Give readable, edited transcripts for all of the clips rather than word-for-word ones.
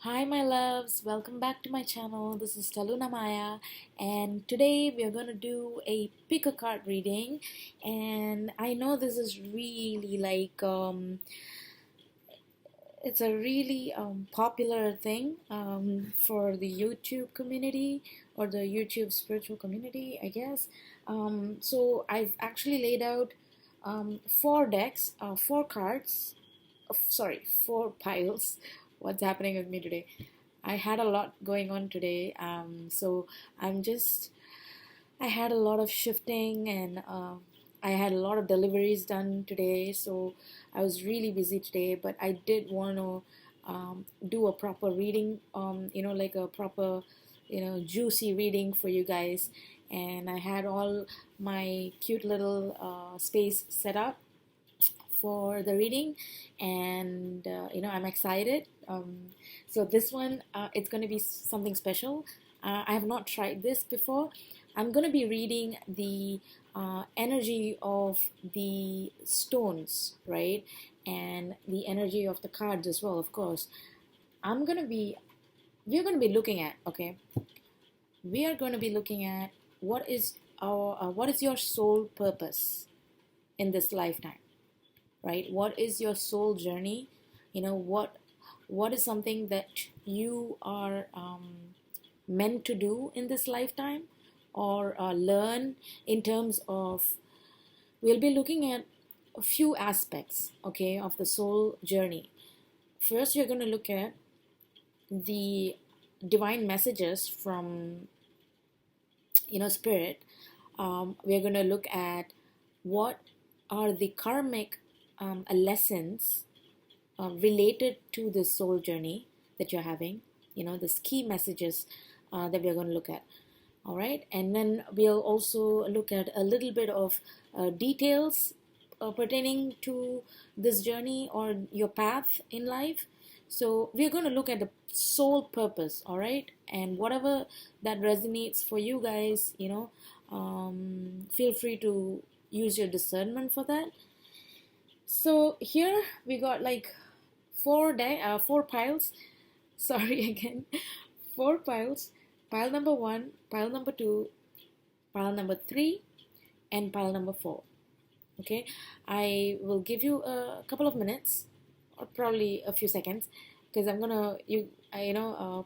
Hi, my loves. Welcome back to my channel. This is Taluna Maya, and today we are going to do a pick a card reading. And I know this is really it's a really popular thing for the YouTube community or the YouTube spiritual community, I guess. So I've actually laid out four decks, four cards, four piles. What's happening with me today? I had a lot going on today, so I'm just I had a lot of shifting and I had a lot of deliveries done today, so I was really busy today. But I did want to do a proper reading, like a proper, juicy reading for you guys. And I had all my cute little space set up for the reading, and I'm excited. So this one, it's going to be something special. I have not tried this before. I'm going to be reading the energy of the stones, right? And the energy of the cards as well, of course. I'm going to be, we're going to be looking at, okay? We are going to be looking at what is your soul purpose in this lifetime, right? What is your soul journey? What is something that you are meant to do in this lifetime, or learn in terms of. We'll be looking at a few aspects, okay, of the soul journey. First, you're going to look at the divine messages from spirit. We're going to look at what are the karmic lessons related to the soul journey that you're having, the key messages that we're going to look at. All right, and then we'll also look at a little bit of details pertaining to this journey or your path in life. So we're going to look at the soul purpose, all right, and whatever that resonates for you guys, feel free to use your discernment for that. So here we got like four piles. Sorry again, four piles. Pile number one, pile number two, pile number three, and pile number four. Okay, I will give you a couple of minutes, or probably a few seconds, because I'm gonna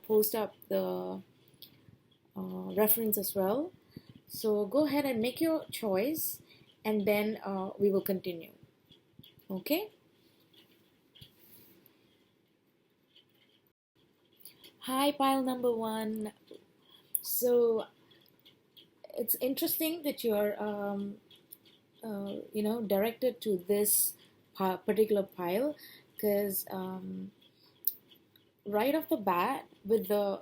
post up the reference as well. So go ahead and make your choice, and then we will continue. Okay. Hi, pile number one. So it's interesting that you're directed to this particular pile, because right off the bat with the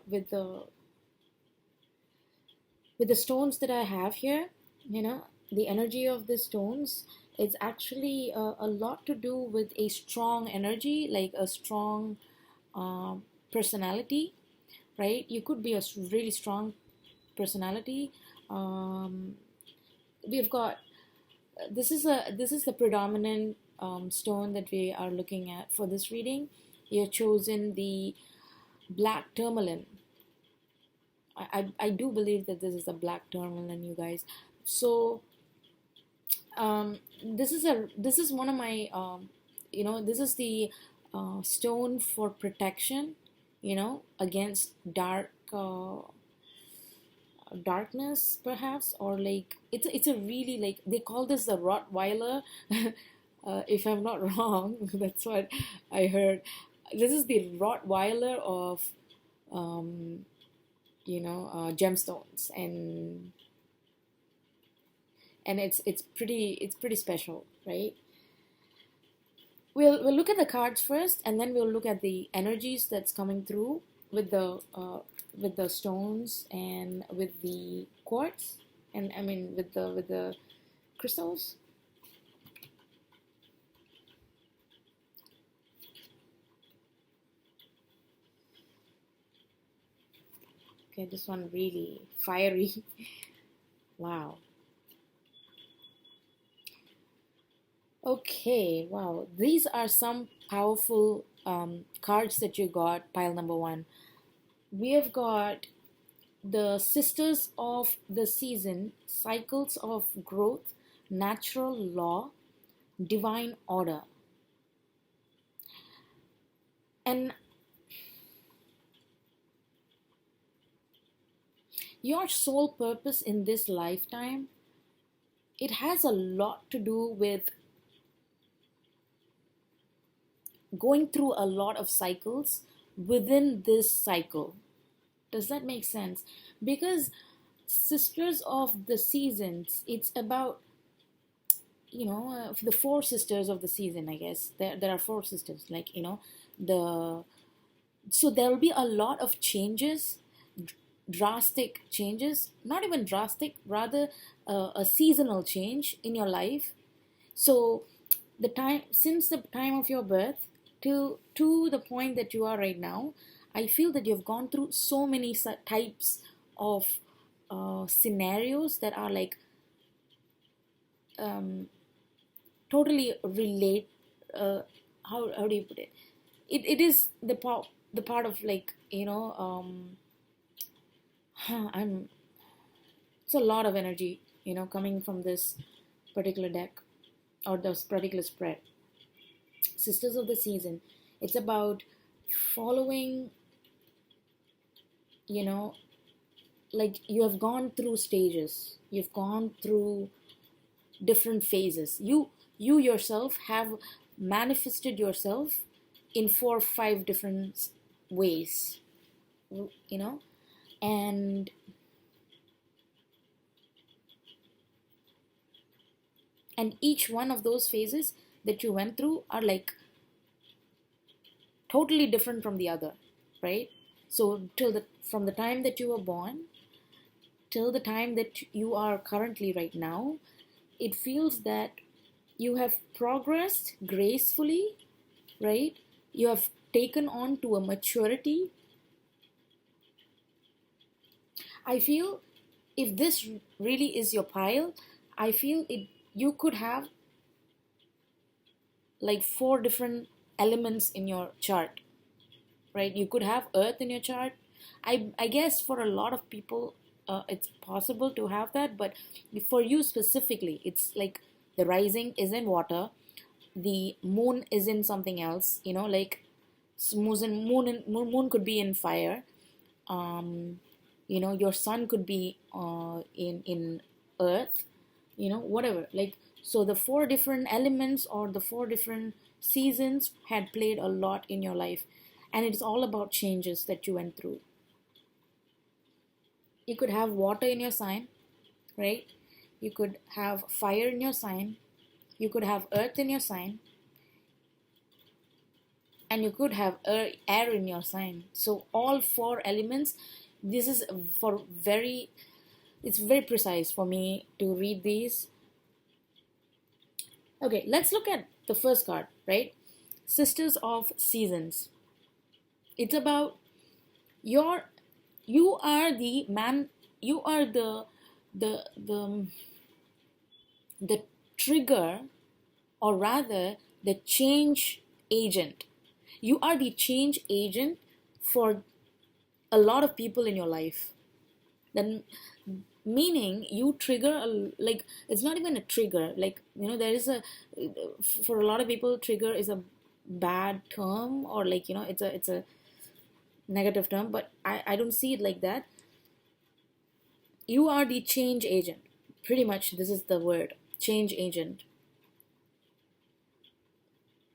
stones that I have here, the energy of the stones, it's actually a lot to do with a strong energy, like a strong uh, personality, right? You could be a really strong personality. um, we've got this is the predominant stone that we are looking at for this reading. You've chosen the black tourmaline. I do believe that this is a black tourmaline, you guys. So this is one of my this is the stone for protection, against darkness, perhaps, or like it's a really, like, they call this the Rottweiler. If I'm not wrong, that's what I heard. This is the Rottweiler of gemstones, and it's pretty special, right? We'll look at the cards first, and then we'll look at the energies that's coming through with the stones and with the quartz, and I mean with the crystals. Okay, this one really fiery. Wow. Okay, wow. These are some powerful cards that you got, pile number one, we have got the Sisters of the Season, Cycles of Growth, Natural Law, Divine Order. And your soul purpose in this lifetime, it has a lot to do with going through a lot of cycles within this cycle. Does that make sense? Because Sisters of the Seasons, it's about, the four sisters of the season, I guess. There are four sisters, like, the so there will be a lot of changes, drastic changes, not even drastic, rather a seasonal change in your life. So the time, since the time of your birth to the point that you are right now, I feel that you've gone through so many types of scenarios that are like um, totally relate. How do you put it? It is the part of, like, I'm it's a lot of energy, coming from this particular deck or this particular spread. Sisters of the Season, it's about following, you know like, you have gone through stages, you've gone through different phases. You yourself have manifested yourself in 4 or 5 different ways, you know and each one of those phases that you went through are like totally different from the other, right? So from the time that you were born till the time that you are currently right now, it feels that you have progressed gracefully, right? You have taken on to a maturity. I feel, if this really is your pile, I feel it you could have like 4 different elements in your chart, right? You could have earth in your chart. I guess for a lot of people, it's possible to have that, but for you specifically, it's like the rising is in water, the moon is in something else, like moon could be in fire. Your sun could be in earth, whatever, like. So the 4 different elements or the 4 different seasons had played a lot in your life, and it's all about changes that you went through. You could have water in your sign, right? You could have fire in your sign, you could have earth in your sign, and you could have air in your sign. So all 4 elements, this is for very it's very precise for me to read these. Okay, let's look at the first card, right? Sisters of Seasons. It's about your you are the man, you are the the trigger, or rather the change agent. You are the change agent for a lot of people in your life. Then, meaning you trigger like, it's not even a trigger, like, there is a for a lot of people, trigger is a bad term, or like, it's a negative term, but I don't see it like that. You are the change agent, pretty much. This is the word, change agent,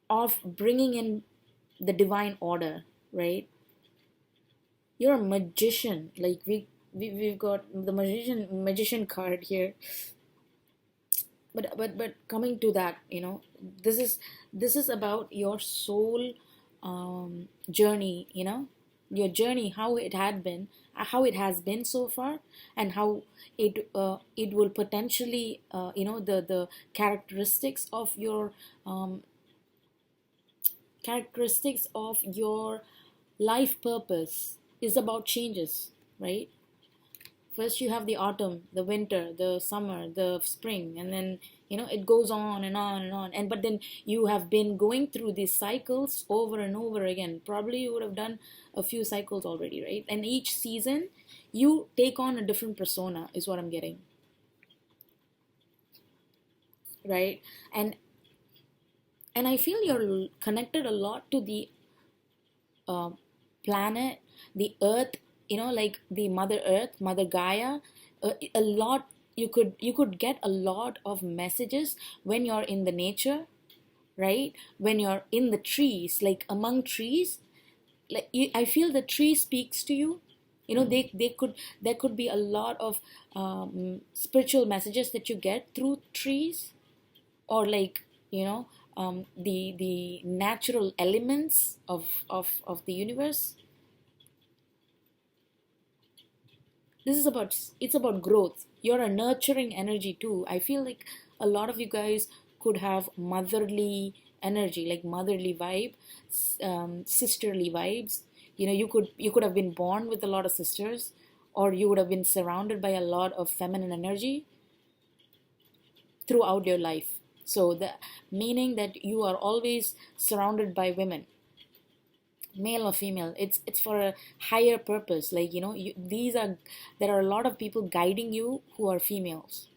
of bringing in the divine order, right? You're a magician, like we've got the magician card here. But coming to that, this is about your soul journey, your journey, how it had been, how it has been so far, and how it will potentially, the characteristics of your life purpose is about changes, right? First you have the autumn, the winter, the summer, the spring, and then it goes on and on and on. And but then you have been going through these cycles over and over again. Probably you would have done a few cycles already, right? And each season you take on a different persona, is what I'm getting, right? And I feel you're connected a lot to the uh, planet, the earth, like the mother earth, mother Gaia. A lot, you could get a lot of messages when you're in the nature, right? When you're in the trees, like among trees, like I feel the tree speaks to you. They could there could be a lot of spiritual messages that you get through trees, or like the natural elements of the universe. This is about, it's about growth. You're a nurturing energy too. I feel like a lot of you guys could have motherly energy, like motherly vibe, sisterly vibes. You could have been born with a lot of sisters, or you would have been surrounded by a lot of feminine energy throughout your life. So the meaning that you are always surrounded by women, male or female. It's for a higher purpose. Like there are a lot of people guiding you who are females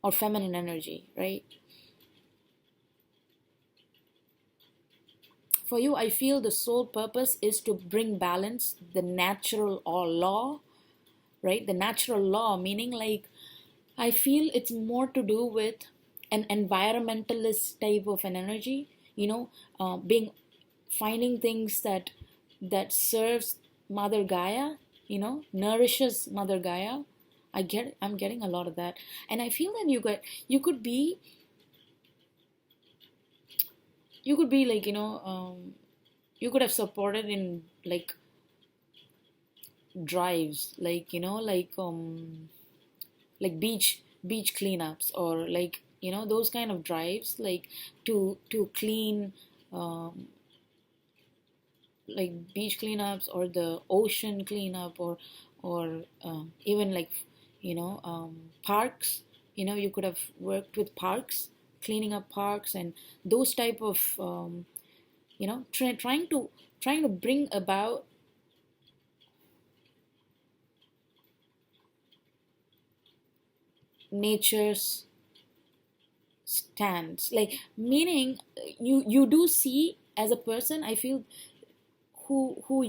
or feminine energy, right? For you, I feel the sole purpose is to bring balance, the natural or law, right? The natural law, meaning like I feel it's more to do with an environmentalist type of an energy, being finding things that serves Mother Gaia, nourishes Mother Gaia. I'm getting a lot of that. And I feel that you could be like, you could have supported in like drives, like like beach cleanups, or like those kind of drives, like to clean, um, like beach cleanups or the ocean cleanup, or even like parks. You could have worked with parks, cleaning up parks, and those type of trying to bring about nature's stands, like meaning you do see as a person, I feel, who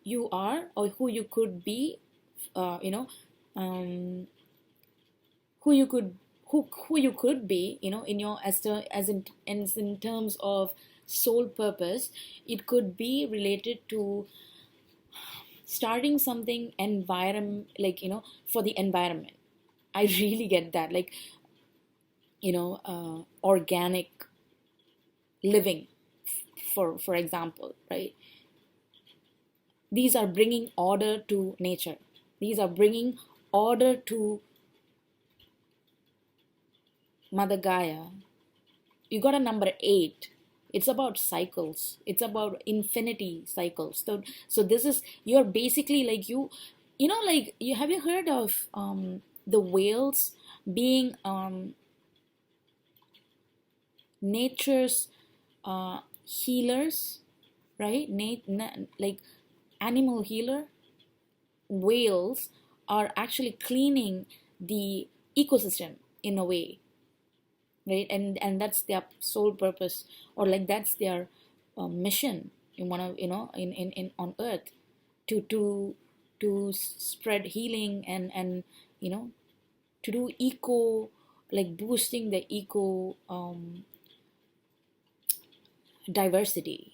you are, or who you could be, uh, you know um, who you could who you could be, in your as in terms of soul purpose. It could be related to starting something environment, like for the environment. I really get that, like organic living, for example, right? These are bringing order to nature. These are bringing order to Mother Gaia. You got a number 8. It's about cycles. It's about infinity cycles. So this is, you're basically like like you have you heard of the whales being nature's healers, right? Like animal healer. Whales are actually cleaning the ecosystem in a way, right? And that's their sole purpose, or like that's their mission in one of in on earth, to spread healing, and you know to do eco, like boosting the eco diversity.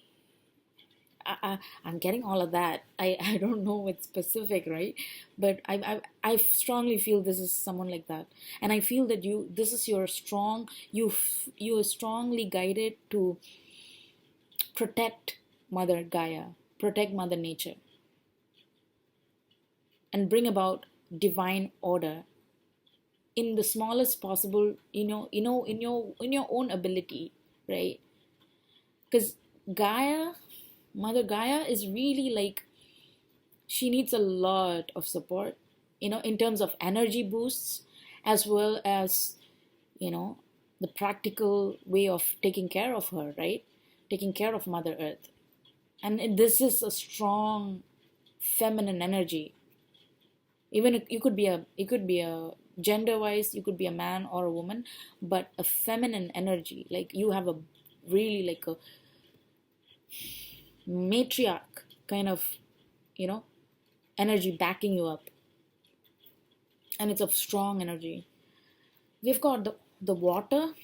I'm getting all of that. I don't know what's specific, right? But I strongly feel this is someone like that, and I feel that this is your strong. You are strongly guided to protect Mother Gaia, protect Mother Nature, and bring about divine order in the smallest possible, in your own ability, right? Because Gaia, Mother Gaia is really like, she needs a lot of support, in terms of energy boosts, as well as, you know, the practical way of taking care of her, right? Taking care of Mother Earth. And this is a strong feminine energy. Even you could be a gender wise, you could be a man or a woman, but a feminine energy. Like you have a really like a matriarch kind of, you know, energy backing you up, and it's a strong energy. We've got the water,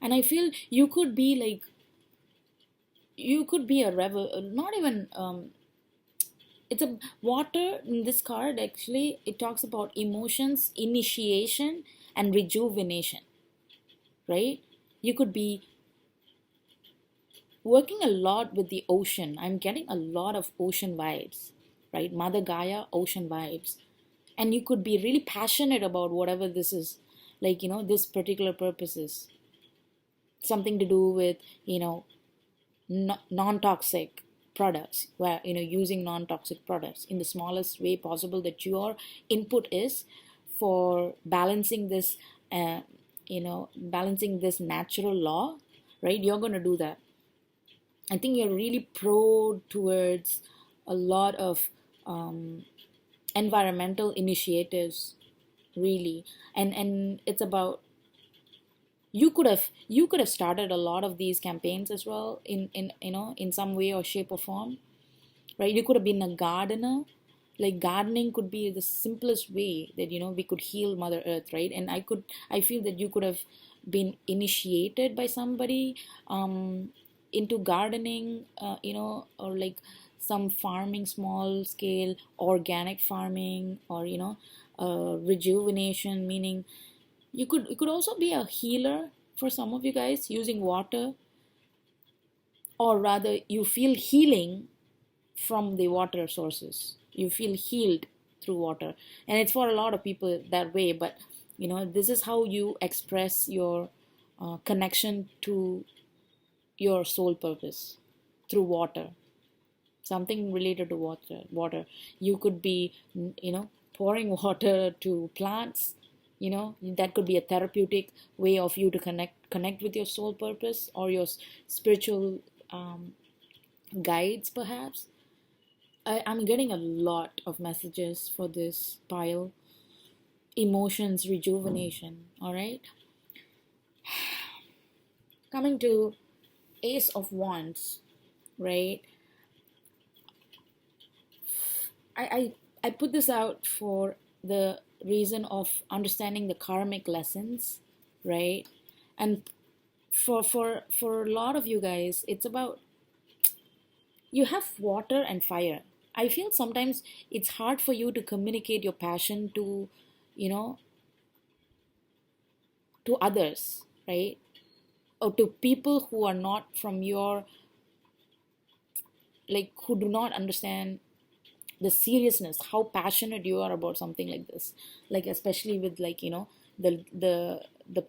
and I feel you could be like, you could be a rebel, not even it's a water. In this card actually it talks about emotions, initiation, and rejuvenation, right? You could be working a lot with the ocean. I'm getting a lot of ocean vibes, right? Mother Gaia, ocean vibes. And you could be really passionate about whatever this is, like, you know, this particular purpose is something to do with, you know, non-toxic products, where, you know, using non-toxic products in the smallest way possible, that your input is for balancing this, uh, balancing this natural law, right? You're going to do that. I think you're really pro towards a lot of environmental initiatives, really. And it's about, you could have started a lot of these campaigns as well, in you know, in some way or shape or form, right? You could have been a gardener. Like gardening could be the simplest way that, you know, we could heal Mother Earth, right? And I feel that you could have been initiated by somebody into gardening, or like some farming, small scale organic farming, or, you know, rejuvenation, meaning you could also be a healer for some of you guys using water, or rather you feel healing from the water sources. You feel healed through water, and it's for a lot of people that way. But, you know, this is how you express your connection to your soul purpose, through water, something related to water. You could be, you know, pouring water to plants. You know, that could be a therapeutic way of you to connect with your soul purpose, or your spiritual guides, perhaps. I'm getting a lot of messages for this pile. Emotions, rejuvenation. All right. Coming to Ace of Wands, right? I put this out for the reason of understanding the karmic lessons, right? And for a lot of you guys, it's about, you have water and fire. I feel sometimes it's hard for you to communicate your passion to, you know, to others, right? Or to people who are not from your, like, who do not understand the seriousness, how passionate you are about something like this. Like, especially with, like, you know, the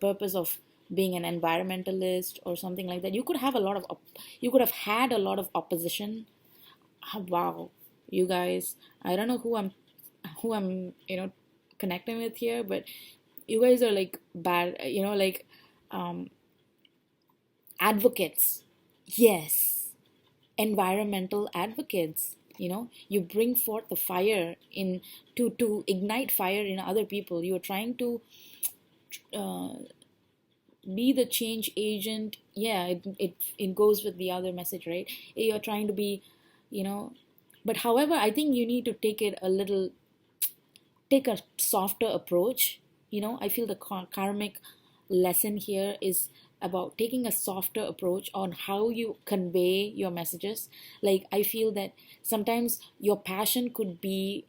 purpose of being an environmentalist or something like that. You could have a lot of you could have had a lot of opposition. Wow, you guys, I don't know who I'm, you know, connecting with here, but you guys are like bad, you know, like um advocates. Yes, environmental advocates. You know, you bring forth the fire in, to ignite fire in other people. You're trying to uh, be the change agent. Yeah, it goes with the other message, right? You're trying to be, you know, but however, I think you need to take a softer approach. You know, I feel the karmic lesson here is about taking a softer approach on how you convey your messages. Like, I feel that sometimes your passion could be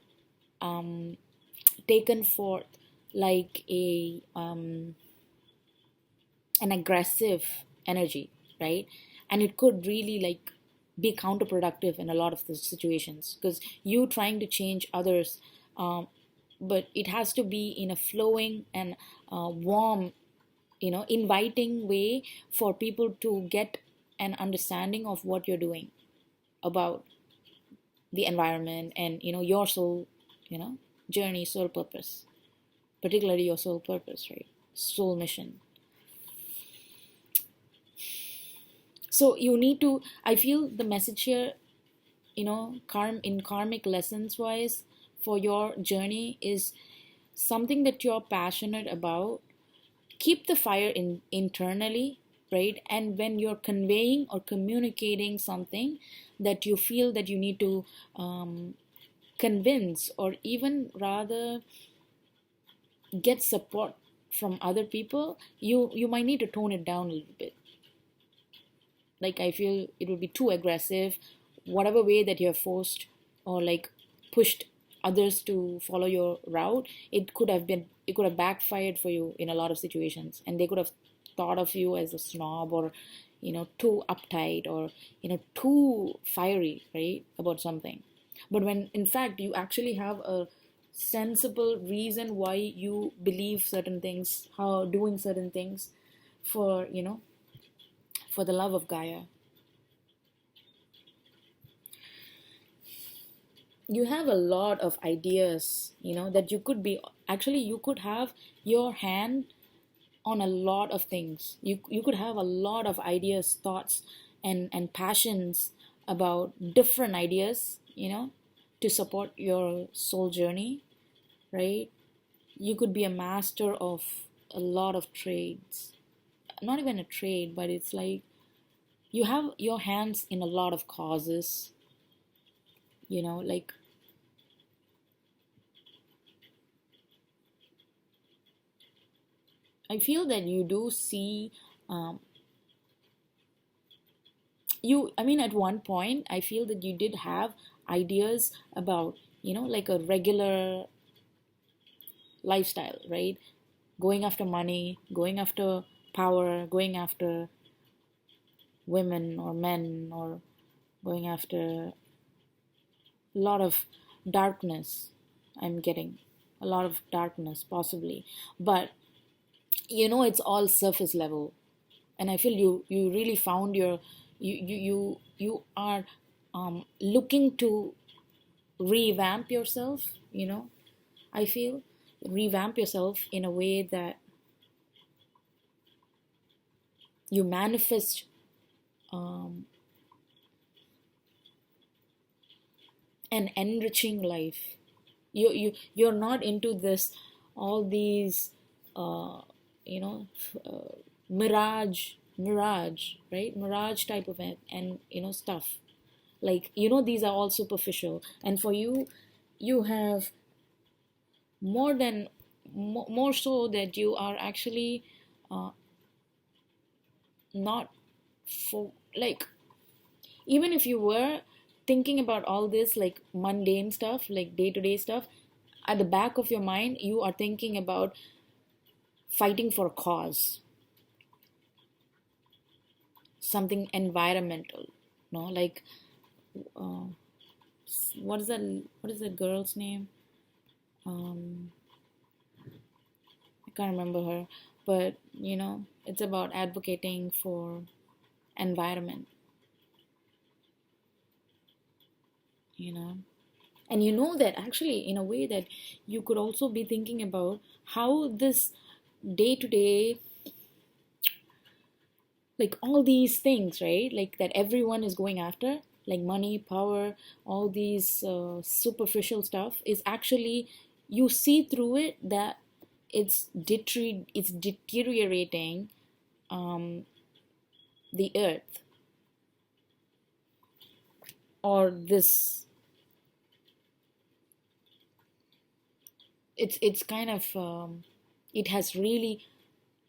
taken forth like an aggressive energy, right? And it could really like be counterproductive in a lot of the situations, because you trying to change others, um, but it has to be in a flowing and warm, you know, inviting way for people to get an understanding of what you're doing about the environment and, you know, your soul you know, journey, soul purpose, particularly your soul purpose, right? Soul mission. So you need to, I feel the message here, in karmic lessons wise, for your journey is something that you're passionate about. Keep the fire internally, right? And when you're conveying or communicating something that you feel that you need to convince, or even rather get support from other people, you might need to tone it down a little bit. Like, I feel it would be too aggressive, whatever way that you're forced or like pushed others to follow your route. It could have backfired for you in a lot of situations, and they could have thought of you as a snob, or too uptight, or too fiery, right, about something. But when in fact you actually have a sensible reason why you believe certain things, how doing certain things, for for the love of Gaia. You have a lot of ideas, that you could be, actually you could have your hand on a lot of things. You could have a lot of ideas, thoughts, and passions about different ideas, to support your soul journey, right? You could be a master of a lot of trades. Not even a trade, but it's like you have your hands in a lot of causes, like I feel that you do see, um, I mean, at one point, I feel that you did have ideas about, like a regular lifestyle, right? Going after money, going after power, going after women or men, or going after a lot of darkness. I'm getting a lot of darkness, possibly. But, it's all surface level. And I feel you really found your, you are looking to revamp yourself, I feel revamp yourself in a way that you manifest um, an enriching life. You're not into this, all these uh, you know mirage, right? Mirage type of it, and stuff, like, these are all superficial. And for you, you have more than more so that you are actually uh, not for, like, even if you were thinking about all this like mundane stuff, like day-to-day stuff, at the back of your mind you are thinking about fighting for a cause, something environmental, like, uh, what is that girl's name? um I can't remember her, but it's about advocating for environment, you know and that actually, in a way, that you could also be thinking about how this day to day, like all these things, right, like that everyone is going after, like money, power, all these superficial stuff, is actually, you see through it that it's deteriorating um, the earth, or this, it's kind of, it has really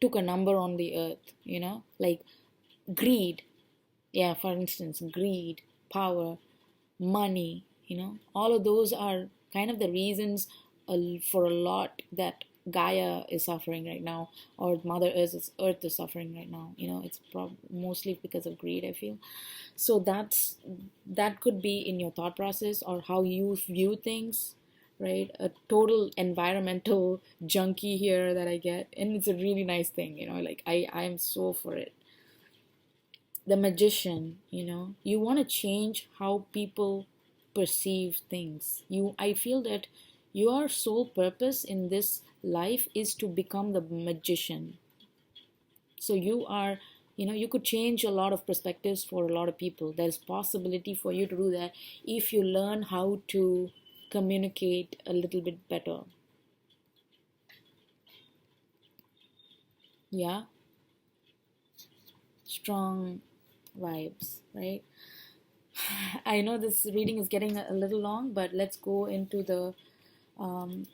took a number on the earth, like greed. Yeah, for instance, greed, power, money, all of those are kind of the reasons for a lot that Gaia is suffering right now, or Mother Earth is suffering right now. It's mostly because of greed, I feel. So that could be in your thought process, or how you view things, right? A total environmental junkie here that I get, and it's a really nice thing, like I'm so for it. The magician, you want to change how people perceive things. I feel that Your sole purpose in this life is to become the magician. So you are, you could change a lot of perspectives for a lot of people. There's possibility for you to do that if you learn how to communicate a little bit better. Yeah, strong vibes, right? I know this reading is getting a little long, but let's go into the um,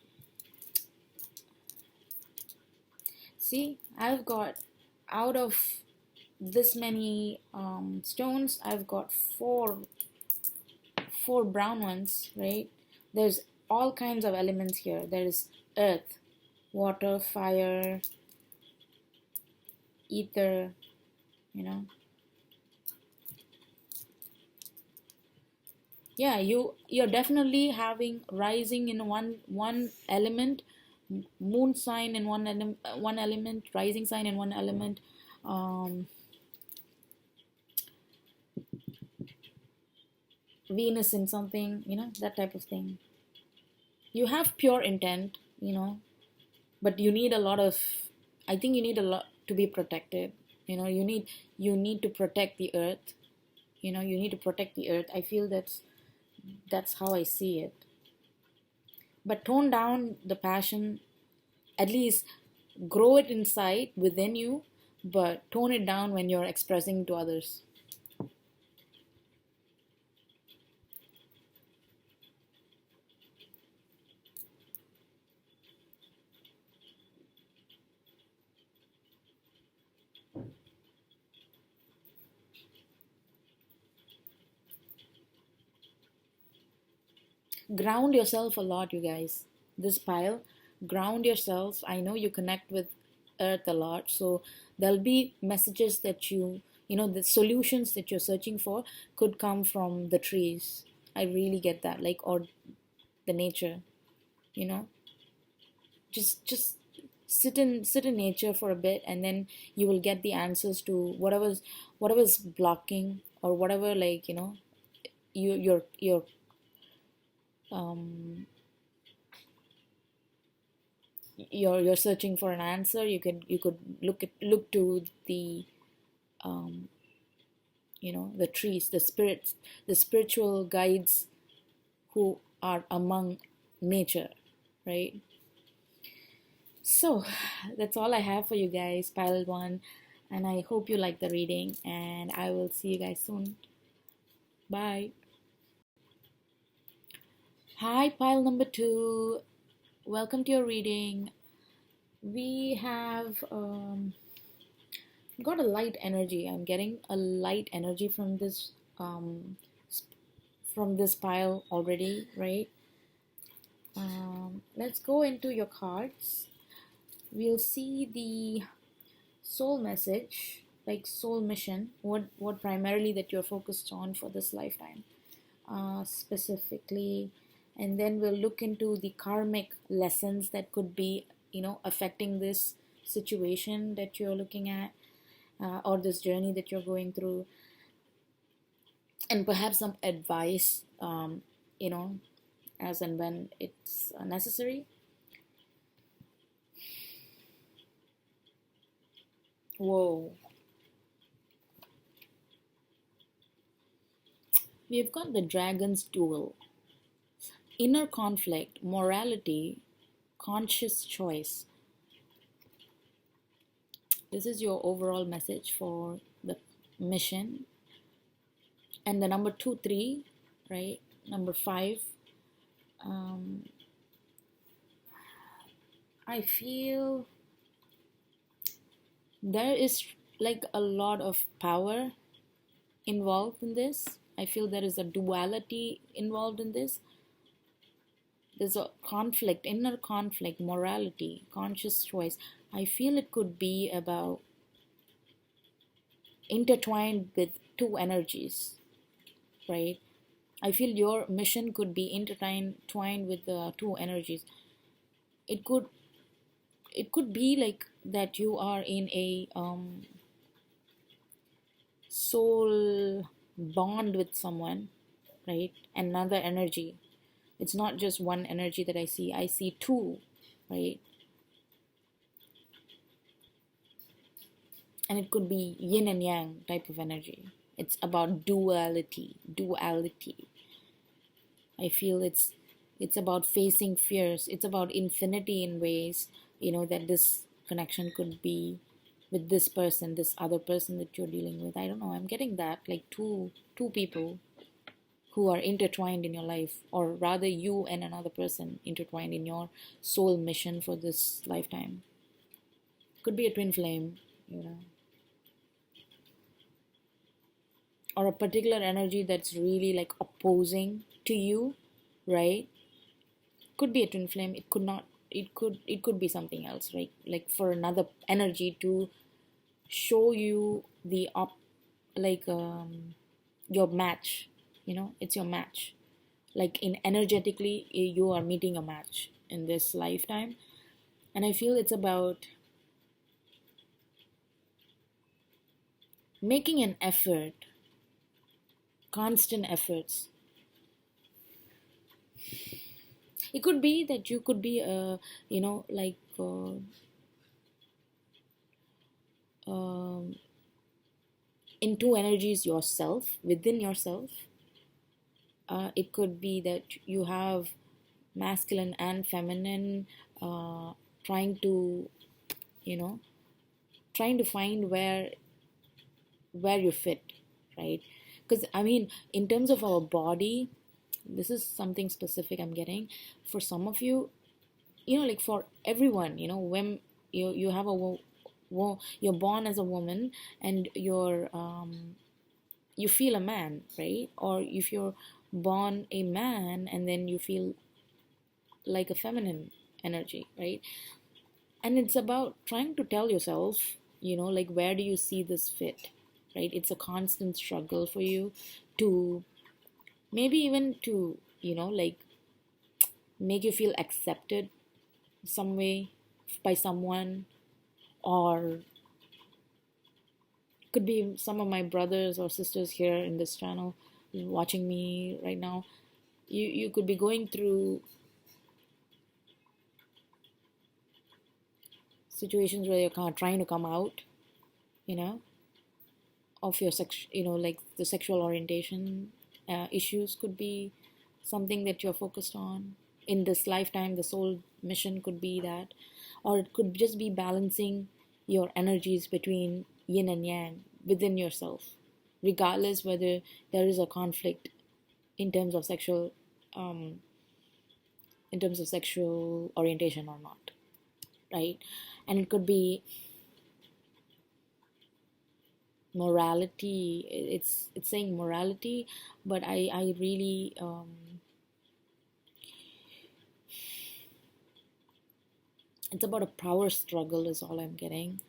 see, I've got out of this many stones, I've got four brown ones, right? There's all kinds of elements here. There's earth, water, fire, ether, you know. Yeah, you're definitely having rising in one element, moon sign in one element, rising sign in one element, um, Venus in something, that type of thing. You have pure intent, but you need a lot of, I think you need a lot to be protected. You need to protect the earth. You need to protect the earth. I feel that's how I see it. But tone down the passion, at least grow it inside within you, but tone it down when you're expressing to others. Ground yourself a lot, you guys. This pile, ground yourself. I know you connect with earth a lot, so there'll be messages that the solutions that you're searching for could come from the trees. I really get that, like, or the nature. you know just sit in nature for a bit, and then you will get the answers to whatever's blocking, or whatever, like, you're um you're searching for an answer. You could look to the um the trees, the spirits, the spiritual guides who are among nature, right? So that's all I have for you guys, pile one, and I hope you like the reading, and I will see you guys soon. Bye. Hi, pile number two. Welcome to your reading. We have got a light energy. I'm getting a light energy um from this pile already, right? Let's go into your cards. We'll see the soul message, like soul mission, what primarily that you're focused on for this lifetime, specifically. And then we'll look into the karmic lessons that could be affecting this situation that you're looking at, or this journey that you're going through, and perhaps some advice, as and when it's necessary. Whoa. We've got the dragon's duel: inner conflict, morality, conscious choice. This is your overall message for the mission. And the number 2, 3, right? Number 5. Um, I feel there is like a lot of power involved in this. I feel there is a duality involved in this. There's a conflict, inner conflict, morality, conscious choice. I feel it could be about intertwined with two energies, right? I feel your mission could be intertwined with the two energies. It could it could be like that you are in a soul bond with someone, right? Another energy. It's not just one energy that I see two, right? And it could be yin and yang type of energy. It's about duality. I feel it's about facing fears. It's about infinity in ways, that this connection could be with this person, this other person that you're dealing with. I don't know. I'm getting that, like two people who are intertwined in your life, or rather you and another person intertwined in your soul mission for this lifetime. Could be a twin flame, or a particular energy that's really like opposing to you, right? Could be a twin flame. It could not. It could be something else, right? Like for another energy to show you the like your match. It's your match. Like in energetically, you are meeting a match in this lifetime, and I feel it's about making an effort, constant efforts. It could be that you could be like um, in two energies yourself, within yourself. It could be that you have masculine and feminine, trying to you know trying to find where you fit, right? Because I mean, in terms of our body, this is something specific I'm getting. For some of you, like for everyone, when you have you're born as a woman, and you feel a man, right? Or if you're born a man and then you feel like a feminine energy, right? And it's about trying to tell yourself, like, where do you see this fit, right? It's a constant struggle for you to maybe even to like make you feel accepted some way by someone, or could be some of my brothers or sisters here in this channel watching me right now. You could be going through situations where you're kind of trying to come out, you know, of your sex, like the sexual orientation issues could be something that you're focused on in this lifetime. The soul mission could be that, or it could just be balancing your energies between yin and yang within yourself, regardless whether there is a conflict in terms of sexual um, orientation or not, right? And it could be morality. It's saying morality, but I really it's about a power struggle is all I'm getting.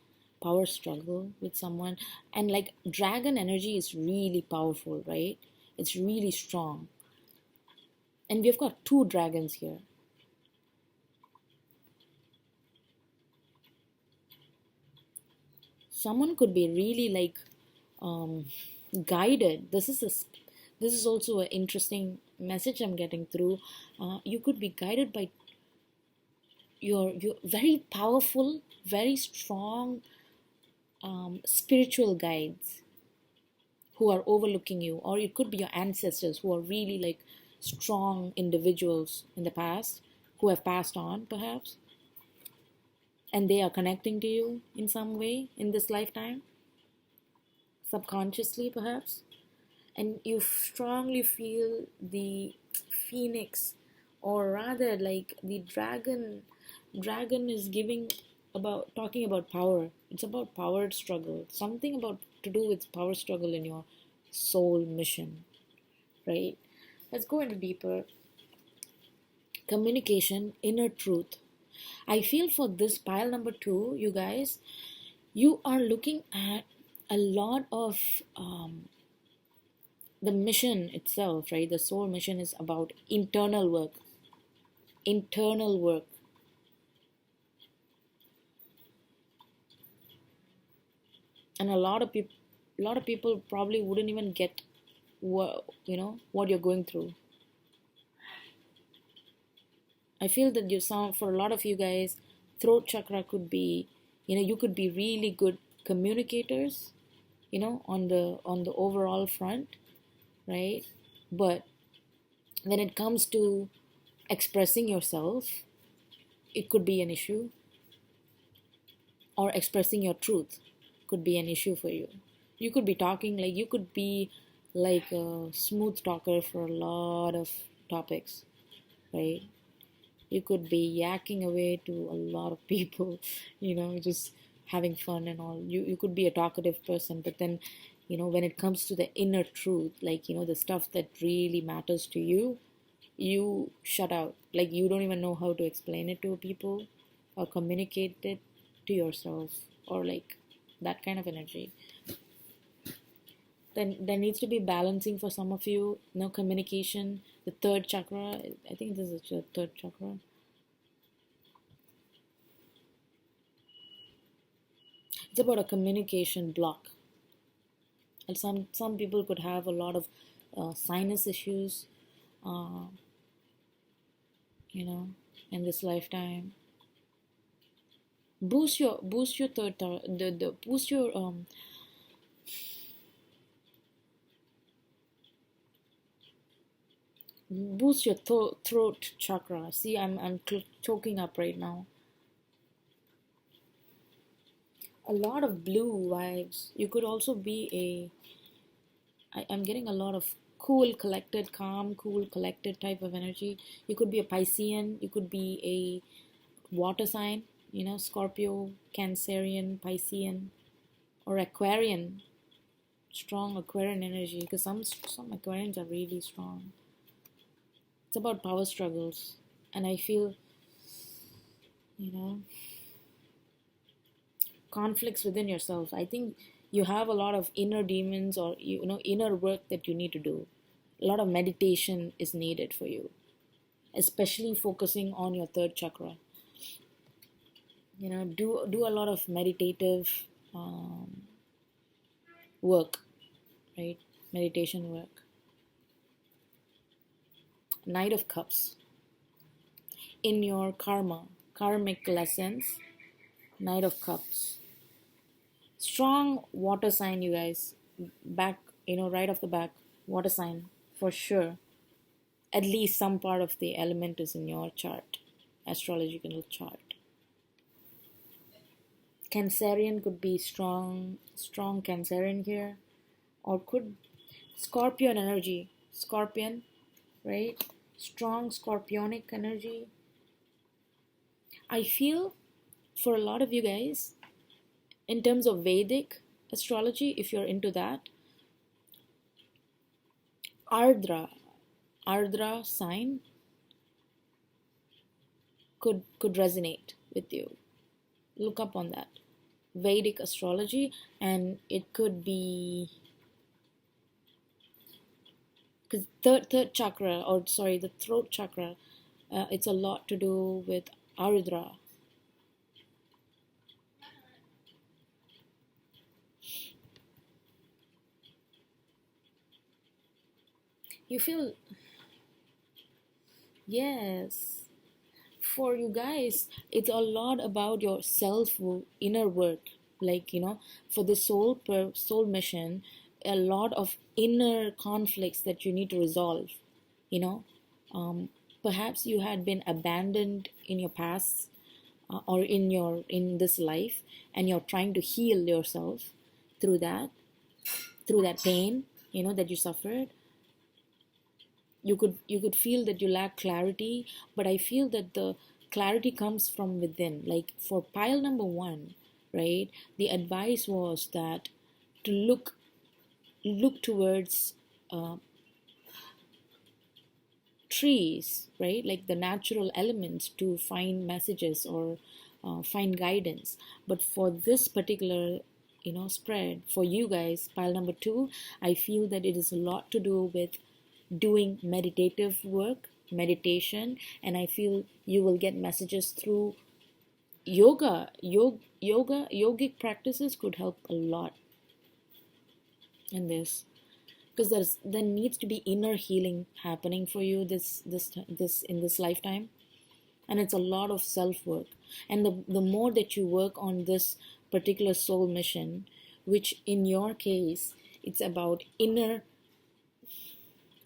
Power struggle with someone. And like dragon energy is really powerful, right? It's really strong. And we've got two dragons here. Someone could be really like guided. This is also an interesting message I'm getting through. You could be guided by your very powerful, very strong spiritual guides who are overlooking you, or it could be your ancestors who are really like strong individuals in the past who have passed on, perhaps, and they are connecting to you in some way in this lifetime, subconsciously, perhaps. And you strongly feel the phoenix, or rather like the dragon is giving about talking about power. It's about power struggle, something about to do with power struggle in your soul mission, right? Let's go into deeper. Communication, inner truth. I feel for this pile number 2, you guys, you are looking at a lot of the mission itself, right? The soul mission is about internal work. Internal work. And a lot of people probably wouldn't even get what you're going through. I feel that you sound, for a lot of you guys, throat chakra could be, you could be really good communicators, on the overall front, right? But when it comes to expressing yourself, it could be an issue, or expressing your truth could be an issue for you. You could be talking, like, you could be like a smooth talker for a lot of topics, right? You could be yakking away to a lot of people, just having fun and all. You could be a talkative person, but then, when it comes to the inner truth, like, the stuff that really matters to you, you shut out. Like, you don't even know how to explain it to people or communicate it to yourself, or like that kind of energy. Then there needs to be balancing for some of you. No communication. The third chakra, I think this is the third chakra. It's about a communication block. And some people could have a lot of sinus issues, uh, in this lifetime. Boost your third the boost your boost your throat chakra. See, I'm choking up right now. A lot of blue vibes. You could also be I'm getting a lot of cool, collected, calm, cool, collected type of energy. You could be a Piscean. You could be a water sign. Scorpio, Cancerian, Piscean, or Aquarian. Strong Aquarian energy, because some Aquarians are really strong. It's about power struggles, and I feel, you know conflicts within yourself. I think you have a lot of inner demons, or inner work that you need to do. A lot of meditation is needed for you, especially focusing on your third chakra. Do a lot of meditative um, work, right? Meditation work. Knight of Cups. In your karmic lessons, Knight of Cups. Strong water sign, you guys. Back, right off the back, water sign for sure. At least some part of the element is in your chart, astrological chart. Cancerian could be strong Cancerian here, or could Scorpion energy, Scorpion, right? Strong Scorpionic energy. I feel for a lot of you guys, in terms of Vedic astrology, if you're into that, Ardra, Ardra sign could resonate with you. Look up on that. Vedic astrology, and it could be, because third chakra, or sorry, the throat chakra, it's a lot to do with Ardra. You feel, yes, for you guys, it's a lot about your self inner work. Like, for the soul mission, a lot of inner conflicts that you need to resolve. You know, um, Perhaps you had been abandoned in your past, or in this life, and you're trying to heal yourself through that pain, that you suffered. You could feel that you lack clarity, but I feel that the clarity comes from within. Like, for pile number 1, right, the advice was that to look towards uh, trees, right, like the natural elements, to find messages, or find guidance. But for this particular spread, for you guys, pile number 2, I feel that it is a lot to do with doing meditative work, meditation, and I feel you will get messages through yogic practices could help a lot in this, because there needs to be inner healing happening for you this in this lifetime. And it's a lot of self-work. And the more that you work on this particular soul mission, which in your case, it's about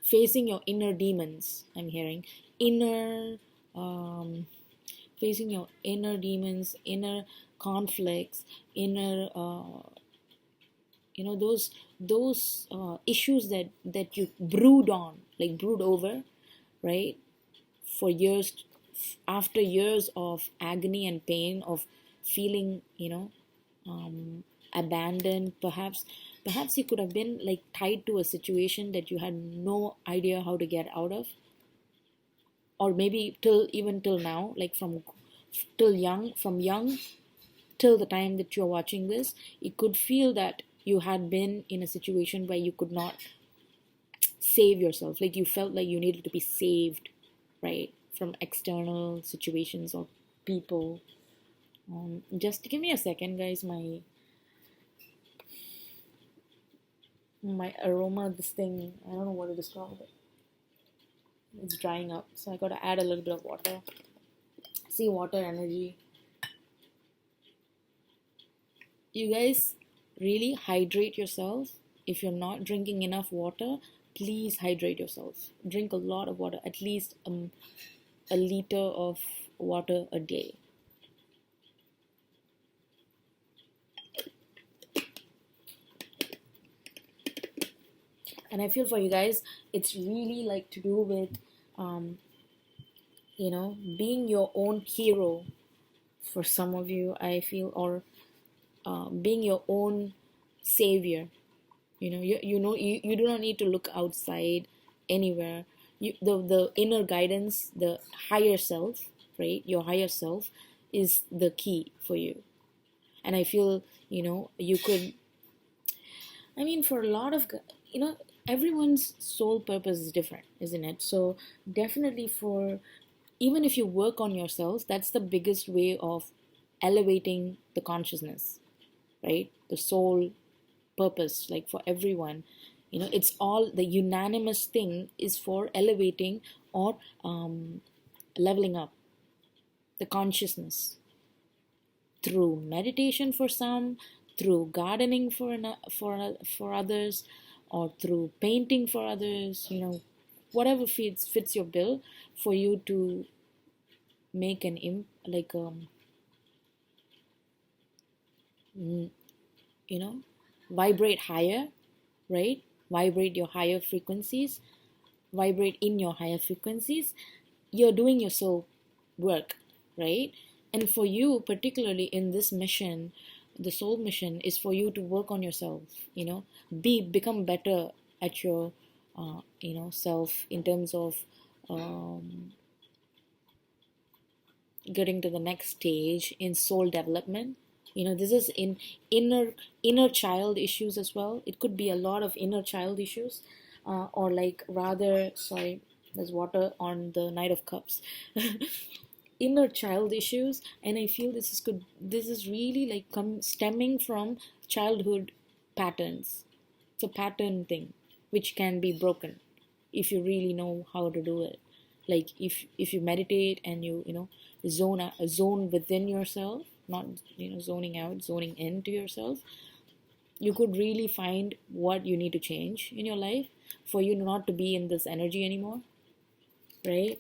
facing your inner demons, I'm hearing, inner, um, facing your inner demons, inner conflicts, inner, those issues that you brood over, right, for years, after years of agony and pain of feeling, abandoned. Perhaps you could have been like tied to a situation that you had no idea how to get out of, or maybe till now, like from young till the time that you're watching this, you could feel that you had been in a situation where you could not save yourself. Like you felt like you needed to be saved, right, from external situations or people. Just give me a second, guys. My aroma, this thing, I don't know what it is called, but it's drying up. So I got to add a little bit of water. See, water energy. You guys really hydrate yourself. If you're not drinking enough water, please hydrate yourself. Drink a lot of water, at least a liter of water a day. And I feel for you guys, it's really like to do with, um, being your own hero. For some of you, I feel, or being your own savior. You do not need to look outside anywhere. The inner guidance, the higher self, right, your higher self is the key for you. And I feel, you could, I mean, for a lot of, everyone's soul purpose is different, isn't it? So definitely, for even if you work on yourself, that's the biggest way of elevating the consciousness, right? The soul purpose, like for everyone, it's all the unanimous thing is for elevating or leveling up the consciousness through meditation for some, through gardening for others, or through painting for others, whatever fits your bill, for you to make an you know vibrate higher, right? Vibrate your higher frequencies, vibrate in your higher frequencies. You're doing your soul work, right? And for you, particularly in this mission, the soul mission is for you to work on yourself, become better at your self, in terms of getting to the next stage in soul development. This is in inner child issues as well. It could be a lot of inner child issues, or like, rather, sorry, there's water on the Knight of Cups. Inner child issues. And I feel this is really like stemming from childhood patterns. It's a pattern thing which can be broken if you really know how to do it. Like if you meditate and you zone within yourself, not zoning out, zoning into yourself, you could really find what you need to change in your life for you not to be in this energy anymore, right?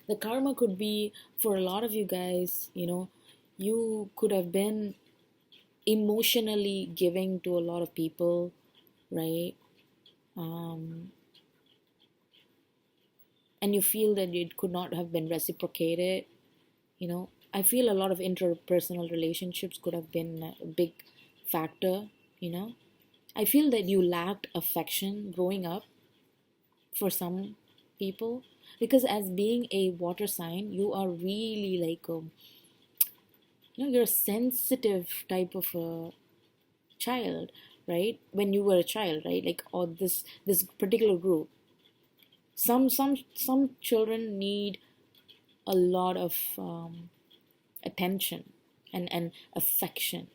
The karma could be, for a lot of you guys, you could have been emotionally giving to a lot of people, right? And you feel that it could not have been reciprocated. I feel a lot of interpersonal relationships could have been a big factor. I feel that you lacked affection growing up for some people, because as being a water sign, you are really like you're a sensitive type of a child, right? When you were a child, right? Like, or this particular group, some children need a lot of attention and affection.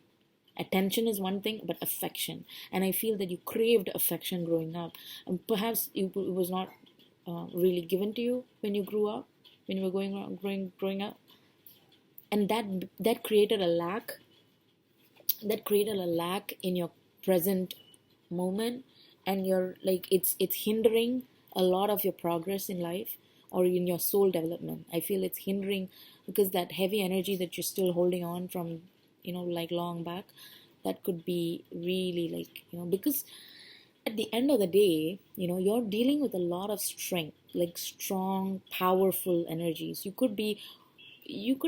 Attention is one thing, but affection. And I feel that you craved affection growing up, and perhaps it was not really given to you when you grew up, when you were growing up, and that created a lack, in your present moment, and you're like, it's hindering a lot of your progress in life or in your soul development. I feel it's hindering because that heavy energy that you're still holding on from, like long back, that could be really, like, because at the end of the day, you're dealing with a lot of strength, like strong, powerful energies. You could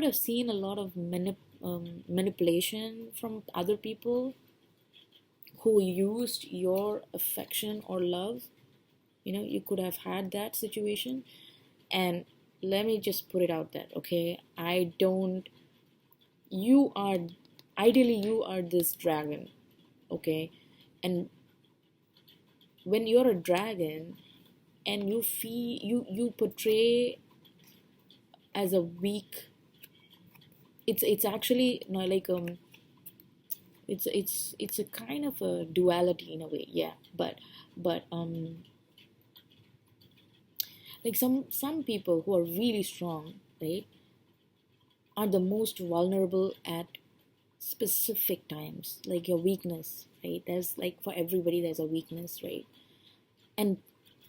have seen a lot of manipulation from other people who used your affection or love. You could have had that situation. And let me just put it out there, okay? I don't, you are, ideally, you are this dragon, okay? And when you're a dragon and you portray as a weak, it's actually not like it's a kind of a duality in a way, yeah. But like some people who are really strong, right, are the most vulnerable at specific times, like your weakness, right? There's like, for everybody there's a weakness, right? And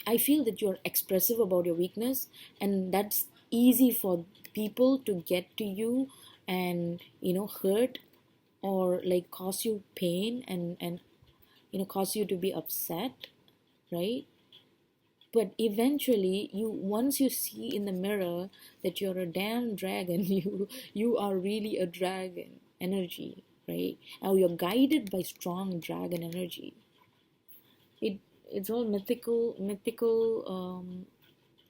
I feel that you're expressive about your weakness, and that's easy for people to get to you and hurt, or like cause you pain, and cause you to be upset, right? But eventually, once you see in the mirror that you're a damn dragon, you are really a dragon energy, right? Now you're guided by strong dragon energy. It's all mythical.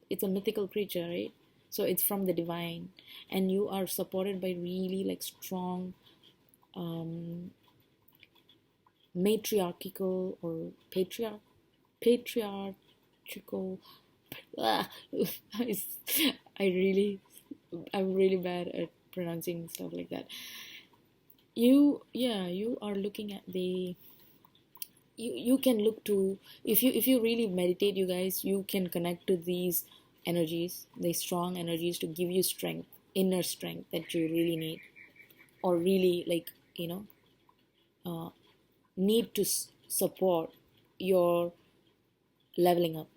It's a mythical creature, right? So it's from the divine, and you are supported by really like strong, um, matriarchal or patriarchal. Ah, I really, I'm really bad at pronouncing stuff like that. You are looking at the, you can look to, if you really meditate, you guys, you can connect to these energies, these strong energies, to give you strength, inner strength that you really need, or really like, uh, need to support your leveling up.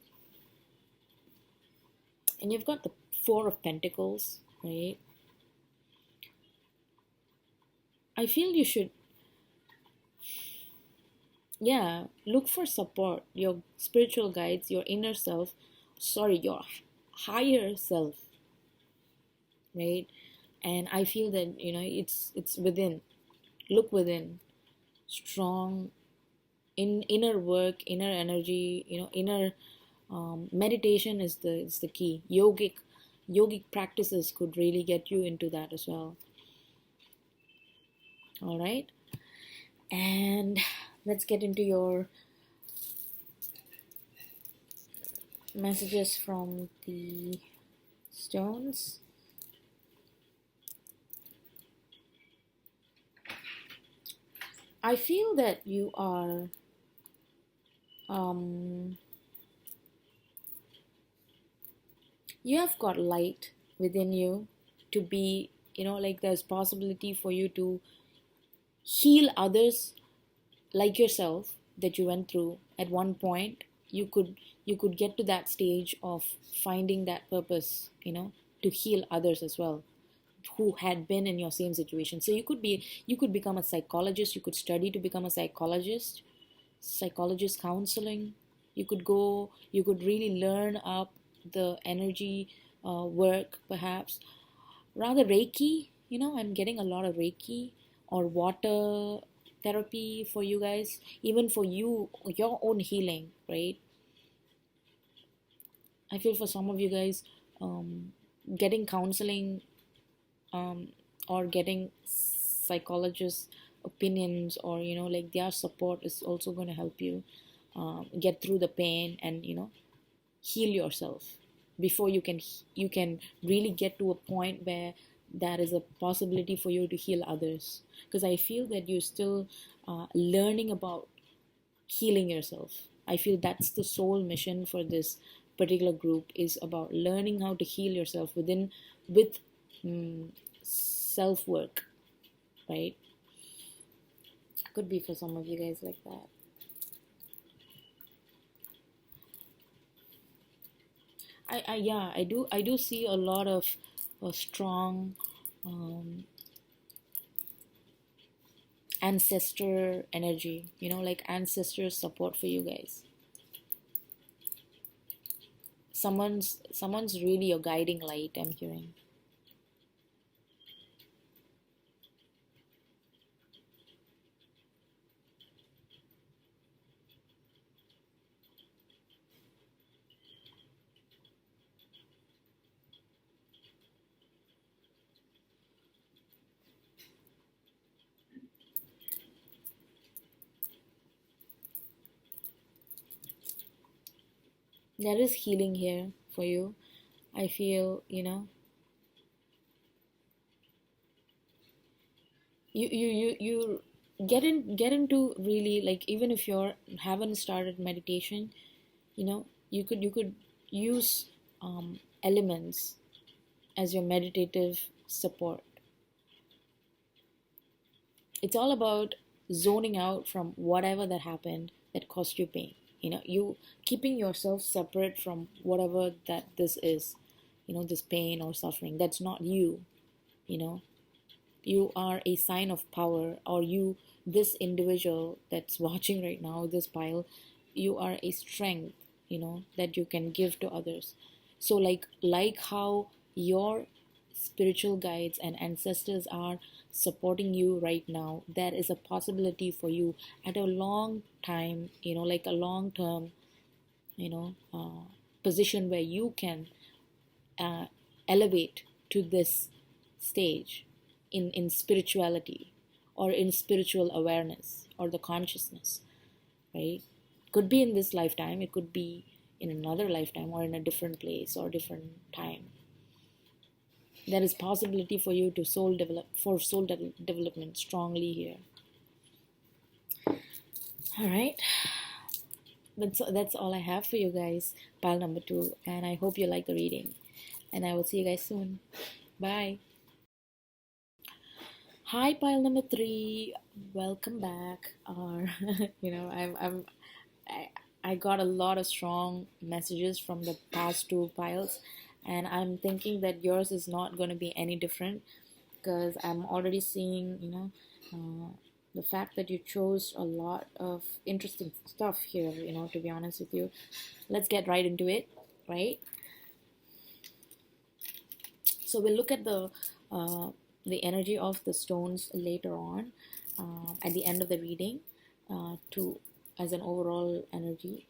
And you've got the Four of Pentacles, right? I feel you should, yeah, look for support, your spiritual guides, your inner self, sorry, your higher self, right? And I feel that it's within. Look within. Strong in inner work, inner energy, inner, meditation is the key. Yogic practices could really get you into that as well. All right, and let's get into your messages from the stones. I feel that um, you have got light within you to be, like there's possibility for you to heal others like yourself, that you went through at one point. You could get to that stage of finding that purpose, to heal others as well, who had been in your same situation. So you could become a psychologist, you could study to become a psychologist counseling. You could really learn up the energy, work, perhaps rather Reiki. I'm getting a lot of Reiki or water therapy for you guys, even for you, your own healing, right? I feel for some of you guys, getting counseling, um, or getting psychologist opinions, or like their support is also going to help you get through the pain, and heal yourself before you can really get to a point where there is a possibility for you to heal others, because I feel that you're still learning about healing yourself. I feel that's the sole mission for this particular group is about learning how to heal yourself with self work, right? Could be for some of you guys like that. I do see a lot of strong um, ancestor energy, like ancestor support for you guys. Someone's really your guiding light, I'm hearing. There is healing here for you. I feel, you get into really, like, even if you're haven't started meditation, you could use elements as your meditative support. It's all about zoning out from whatever that happened that caused you pain. You keeping yourself separate from whatever that this is, this pain or suffering. That's not you. you know you are a sign of power, or this individual that's watching right now, this pile, you are a strength, that you can give to others. So like how your spiritual guides and ancestors are supporting you right now, there is a possibility for you at a long time, like a long term, position where you can uh, elevate to this stage in spirituality, or in spiritual awareness, or the consciousness, right? Could be in this lifetime, it could be in another lifetime, or in a different place or different time. There is possibility for you to soul development strongly here. All right, that's all I have for you guys, pile number 2, and I hope you like the reading, and I will see you guys soon. Bye. Hi, pile number 3. Welcome back. Or I, I got a lot of strong messages from the past 2 piles, and I'm thinking that yours is not going to be any different, because I'm already seeing, the fact that you chose a lot of interesting stuff here. To be honest with you, let's get right into it, right? So we'll look at the energy of the stones later on, at the end of the reading, to as an overall energy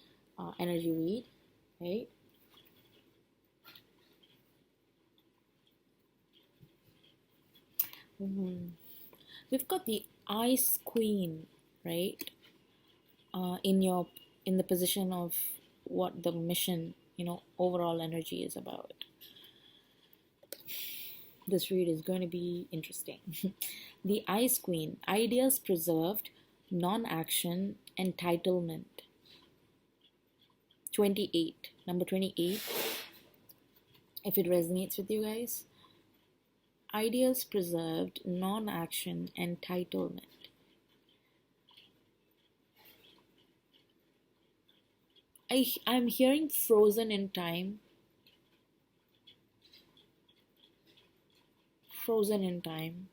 read, right? We've got the Ice Queen, right? In the position of what the mission, overall energy is about. This read is going to be interesting. The Ice Queen, ideas preserved, non-action, entitlement. 28, number 28, if it resonates with you guys. Ideas preserved, non-action, entitlement. I'm hearing frozen in time. Frozen in time.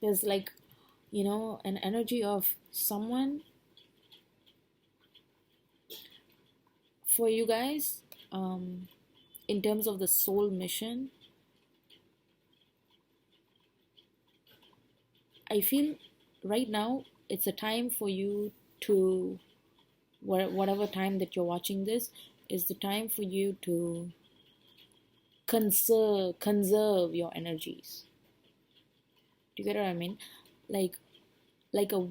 There's an energy of someone for you guys, in terms of the soul mission. I feel right now it's a time for you to, whatever time that you're watching this, is the time for you to conserve your energies. Do you get what I mean? Like a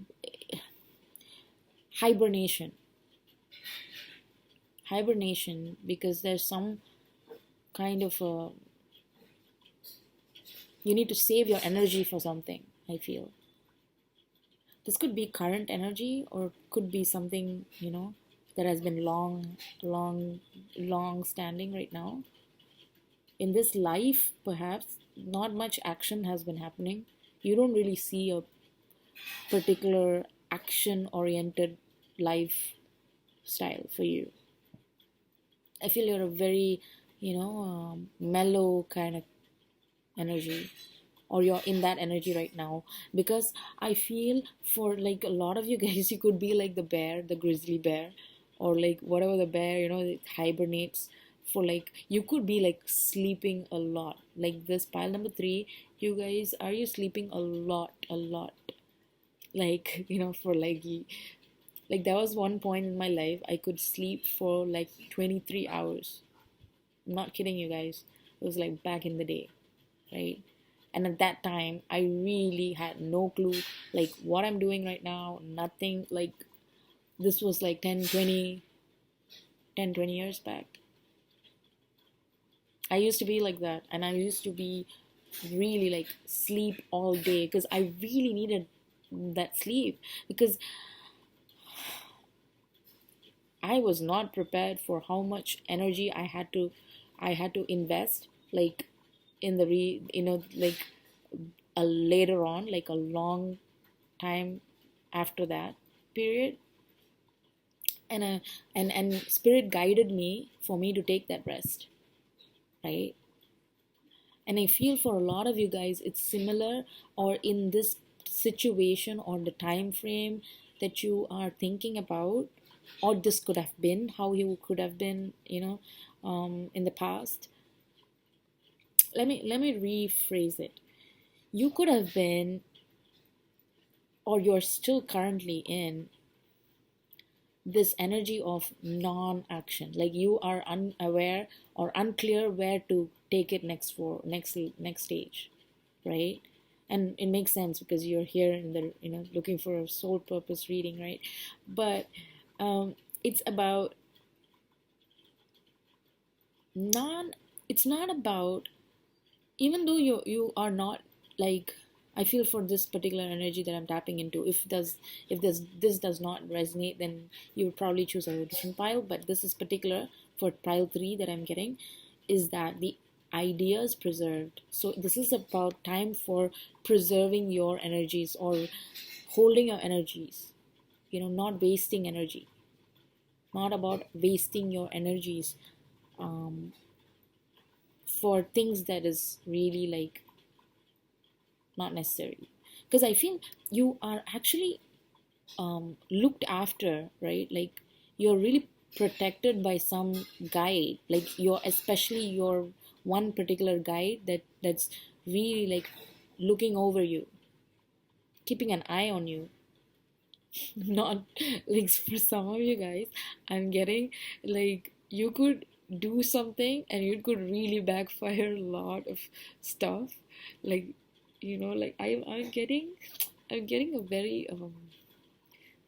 hibernation, because there's some kind of You need to save your energy for something, I feel. This could be current energy, or could be something, that has been long standing right now. In this life, perhaps not much action has been happening. You don't really see a particular action oriented lifestyle for you. I feel you're a very, mellow kind of energy, or you're in that energy right now. Because I feel for like a lot of you guys, you could be like the bear, the grizzly bear, or like whatever the bear, it hibernates for. Like, you could be like sleeping a lot. Like this pile number 3, you guys, are you sleeping a lot? Like, for like there was one point in my life I could sleep for like 23 hours. I'm not kidding you guys. It was like back in the day, right? And at that time, I really had no clue like what I'm doing right now, nothing. Like, this was like 10, 20 years back. I used to be like that, and I used to be really like sleep all day because I really needed that sleep, because I was not prepared for how much energy I had to invest, like in the like later on, like a long time after that period. And spirit guided me for me to take that rest, right? And I feel for a lot of you guys it's similar, or in this situation or the time frame that you are thinking about, or this could have been how you could have been, in the past. Let me rephrase it. You could have been, or you're still currently in, this energy of non-action. Like, you are unaware or unclear where to take it next stage, right? And it makes sense because you're here in the, looking for a soul purpose reading, right? But it's about non it's not about, even though you are not like, I feel for this particular energy that I'm tapping into, if this does not resonate, then you would probably choose a different pile. But this is particular for pile 3 that I'm getting, is that the idea is preserved. So this is about time for preserving your energies, or holding your energies, not wasting energy, not about wasting your energies um, for things that is really like not necessary. Because I feel you are actually looked after, right? Like, you're really protected by some guide, like especially your one particular guide that's really like looking over you, keeping an eye on you. Not like, for some of you guys, I'm getting like, you could do something and it could really backfire a lot of stuff. Like, like I'm getting a very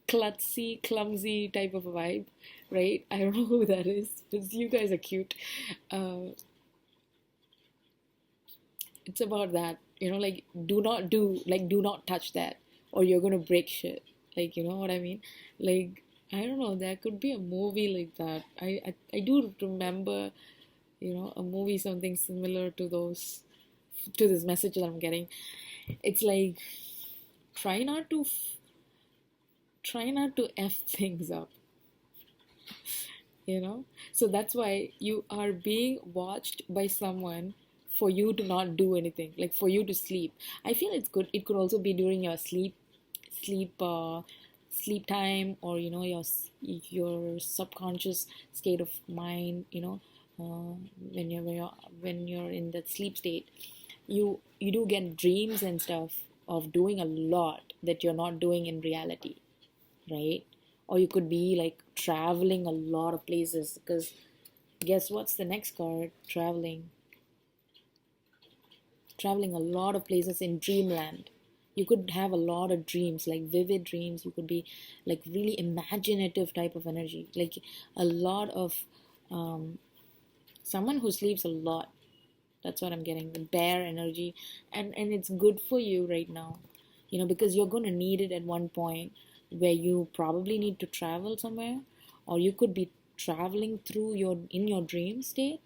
klutzy, clumsy type of a vibe, right? I don't know who that is, but you guys are cute. Uh, it's about that, like, do not touch that, or you're gonna break shit. Like, you know what I mean? Like, I don't know, there could be a movie like that. I do remember, a movie, something similar to those, to this message that I'm getting. It's like, try not to f things up, so that's why you are being watched by someone, for you to not do anything, like for you to sleep. I feel it's good. It could also be during your sleep sleep time, or your subconscious state of mind, when you're in that sleep state, you do get dreams and stuff of doing a lot that you're not doing in reality, right? Or you could be like traveling a lot of places, because guess what's the next card? Traveling a lot of places in dreamland. You could have a lot of dreams, like vivid dreams. You could be like really imaginative type of energy, like a lot of someone who sleeps a lot, That's what I'm getting, the bear energy. And it's good for you right now, because you're going to need it at one point where you probably need to travel somewhere, or you could be traveling through your in your dream state,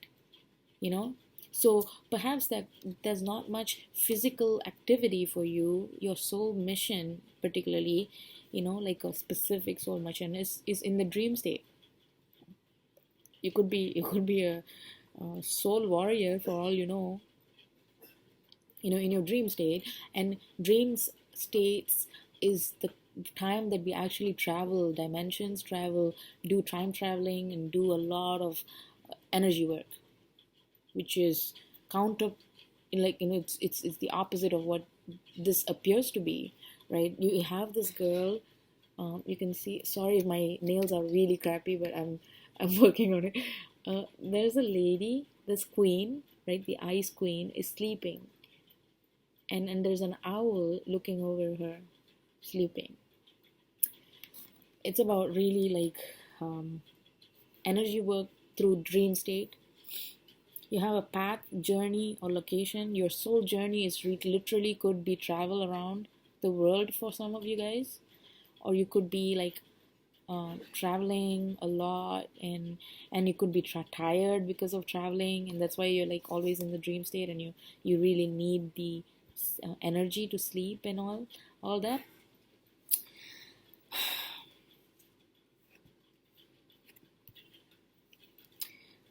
you know so perhaps that there's not much physical activity for you. Your soul mission, particularly, like a specific soul mission, is in the dream state. You could be a soul warrior for all in your dream state. And dreams states is the time that we actually travel dimensions, do time traveling, and do a lot of energy work, which is counter, it's the opposite of what this appears to be, right? You have this girl. You can see, sorry if my nails are really crappy, but I'm working on it. There's a lady, this queen, right? The ice queen is sleeping, and there's an owl looking over her, sleeping. It's about really like energy work through dream state. You have a path, journey, or location. Your soul journey is literally could be travel around the world for some of you guys, or you could be like traveling a lot, and you could be tired because of traveling, and that's why you're like always in the dream state, and you really need the energy to sleep and all that.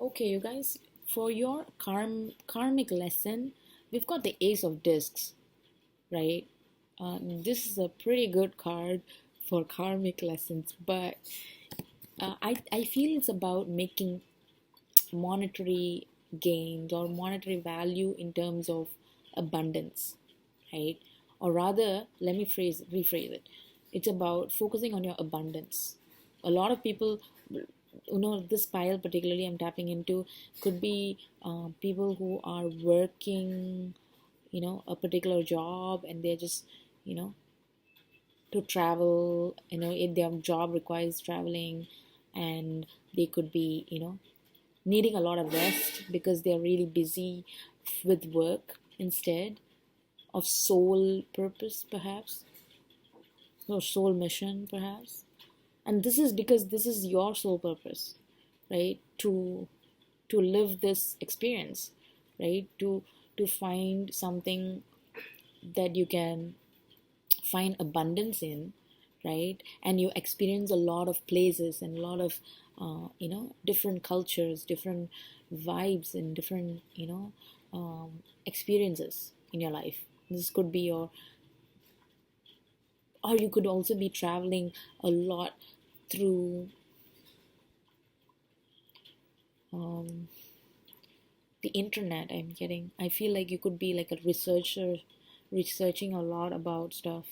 Okay, you guys, for your karmic lesson, we've got the Ace of Discs, right? This is a pretty good card for karmic lessons, but I feel it's about making monetary gains or monetary value in terms of abundance, right? Or rather, let me rephrase it. It's about focusing on your abundance. A lot of people, this pile particularly I'm tapping into could be people who are working, a particular job, and they're just, you know, to travel, if their job requires traveling, and they could be, needing a lot of rest because they're really busy with work instead of soul purpose, perhaps, or soul mission, perhaps. And this is because this is your soul purpose, right? To live this experience, right? To find something that you can find abundance in, right? And you experience a lot of places and a lot of different cultures, different vibes, and different experiences in your life. This could be or you could also be traveling a lot through um, the internet. I feel like you could be like a researcher, researching a lot about stuff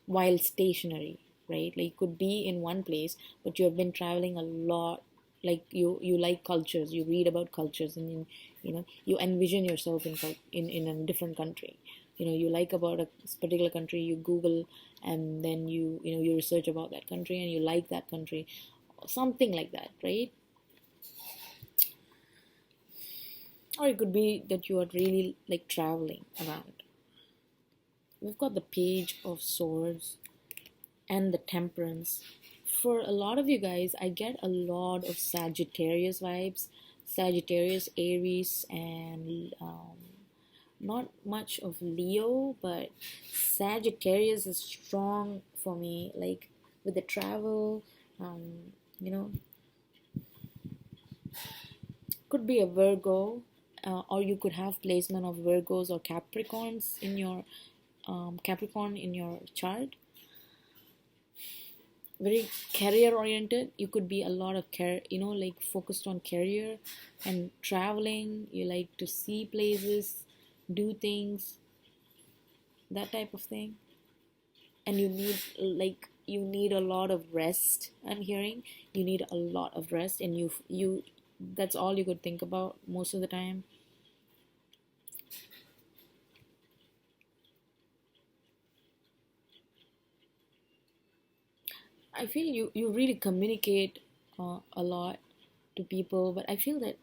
while stationary, right? Like you could be in one place, but you have been traveling a lot. Like you like cultures, you read about cultures, and you envision yourself in a different country. You like about a particular country, you Google, and then you research about that country, and you like that country, something like that, right? Or it could be that you are really like traveling around. We've got the Page of Swords and the Temperance. For a lot of you guys, I get a lot of Sagittarius vibes. Sagittarius, Aries, and not much of Leo, but Sagittarius is strong for me. Like with the travel, you know, could be a Virgo, or you could have placement of Virgos or Capricorns in your Capricorn in your chart. Very career oriented. You could be a lot of care, like focused on career and traveling. You like to see places, do things, that type of thing. And you need a lot of rest. I'm hearing you need a lot of rest, and you that's all you could think about most of the time. I feel you really communicate a lot to people, but I feel that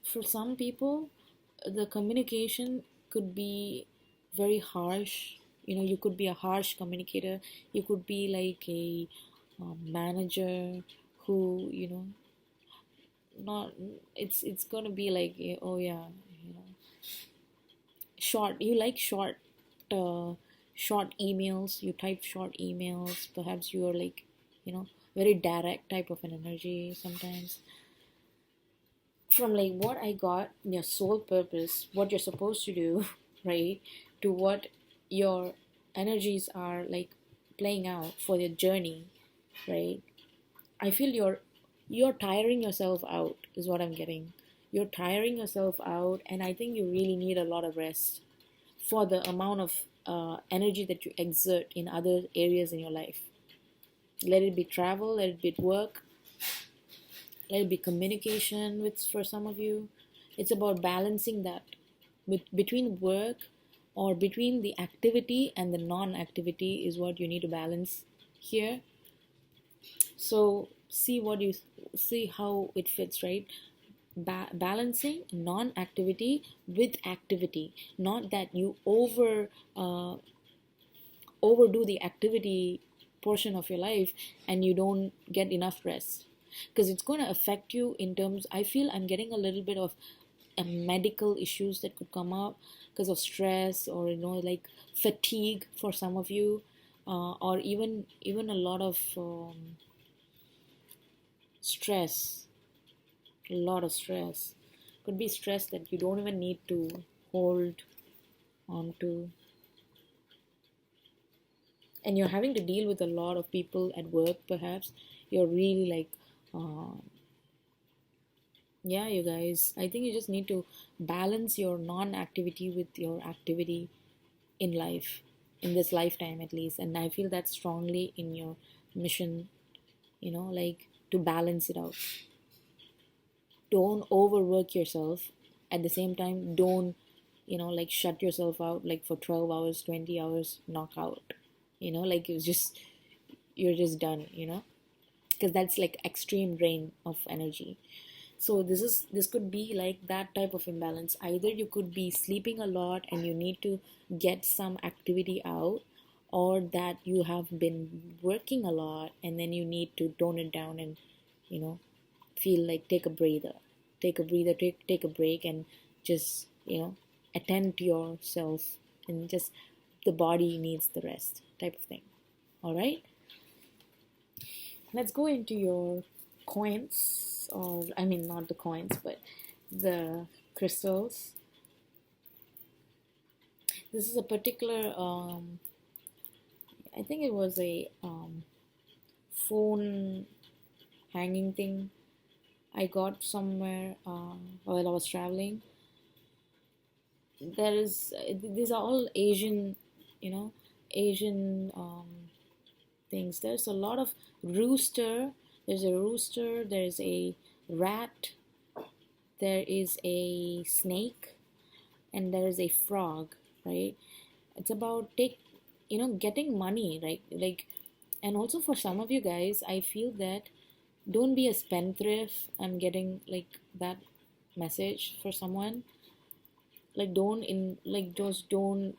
for some people, the communication could be very harsh. You could be a harsh communicator. You could be like a manager who, not, it's gonna be like, oh yeah, you know short you like uh, short emails. You type short emails. Perhaps you are like, very direct type of an energy sometimes. From like what I got, your sole purpose, what you're supposed to do, right, to what your energies are like playing out for your journey, right? I feel you're tiring yourself out is what I'm getting. You're tiring yourself out, and I think you really need a lot of rest for the amount of energy that you exert in other areas in your life. Let it be travel, let it be work, let it be communication with for some of you. It's about balancing that between work or between the activity and the non-activity is what you need to balance here. So see how it fits, right? Balancing non-activity with activity, not that you uh, overdo the activity portion of your life and you don't get enough rest, because it's going to affect you in terms. I feel I'm getting a little bit of medical issues that could come up because of stress, or like fatigue for some of you, or even a lot of stress. A lot of stress could be stress that you don't even need to hold on to, and you're having to deal with a lot of people at work. Perhaps you're really like, uh, yeah, you guys, I think you just need to balance your non-activity with your activity in life, in this lifetime at least. And I feel that strongly in your mission, like to balance it out. Don't overwork yourself. At the same time, don't, like shut yourself out like for 12 hours, 20 hours, knock out, like you're just done, because that's like extreme drain of energy. So this could be like that type of imbalance. Either you could be sleeping a lot and you need to get some activity out, or that you have been working a lot and then you need to tone it down and, you know feel like take a break, and just, attend to yourself, and just the body needs the rest type of thing. All right, let's go into your coins, or I mean, not the coins, but the crystals. This is a particular, I think it was a phone hanging thing I got somewhere while I was traveling. These are all Asian, you know, Asian things. There's a lot of rooster. There's a rooster. There's a rat. There is a snake, and there is a frog. Right? It's about getting money, right? Like, and also for some of you guys, I feel that don't be a spendthrift. I'm getting like that message for someone. Like, just don't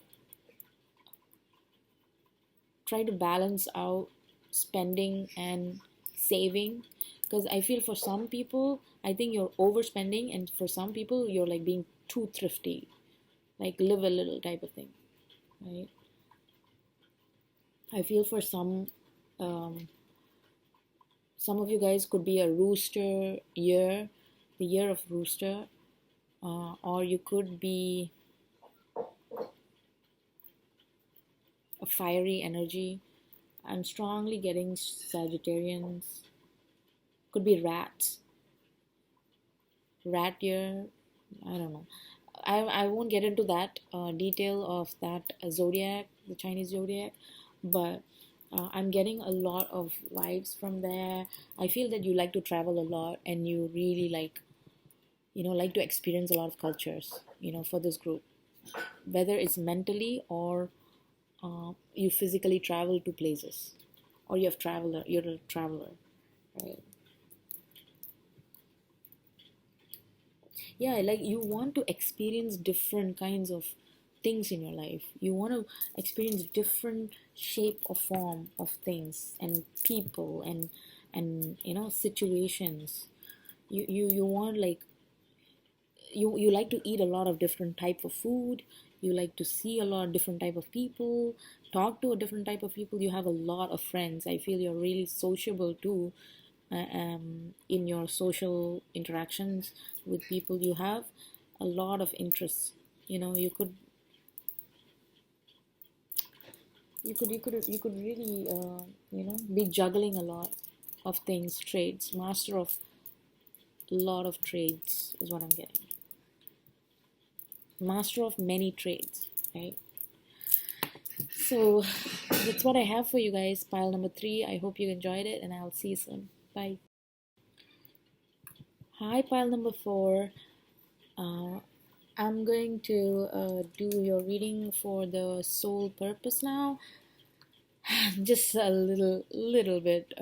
try to balance out spending and saving, because I feel for some people, I think you're overspending, and for some people you're like being too thrifty, like live a little type of thing, right? I feel for um, some of you guys could be a rooster year, the year of rooster, or you could be a fiery energy. I'm strongly getting Sagittarians. Could be rats, rat year. I don't know. I won't get into that detail of that zodiac, the Chinese zodiac, but I'm getting a lot of vibes from there. I feel that you like to travel a lot, and you really like to experience a lot of cultures, for this group, whether it's mentally or you physically travel to places, or you're a traveler, right? yeah, like you want to experience different kinds of things in your life. You want to experience different shape or form of things and people and situations. You want like you like to eat a lot of different type of food. You like to see a lot of different type of people, talk to a different type of people. You have a lot of friends. I feel you're really sociable too. In your social interactions with people, you have a lot of interests. You could really be juggling a lot of things. Trades, master of a lot of trades is what I'm getting. Master of many trades, right? So that's what I have for you guys. Pile number 3. I hope you enjoyed it, and I'll see you soon. Bye. Hi, pile number 4. Uh, I'm going to do your reading for the soul purpose now. Just a little bit,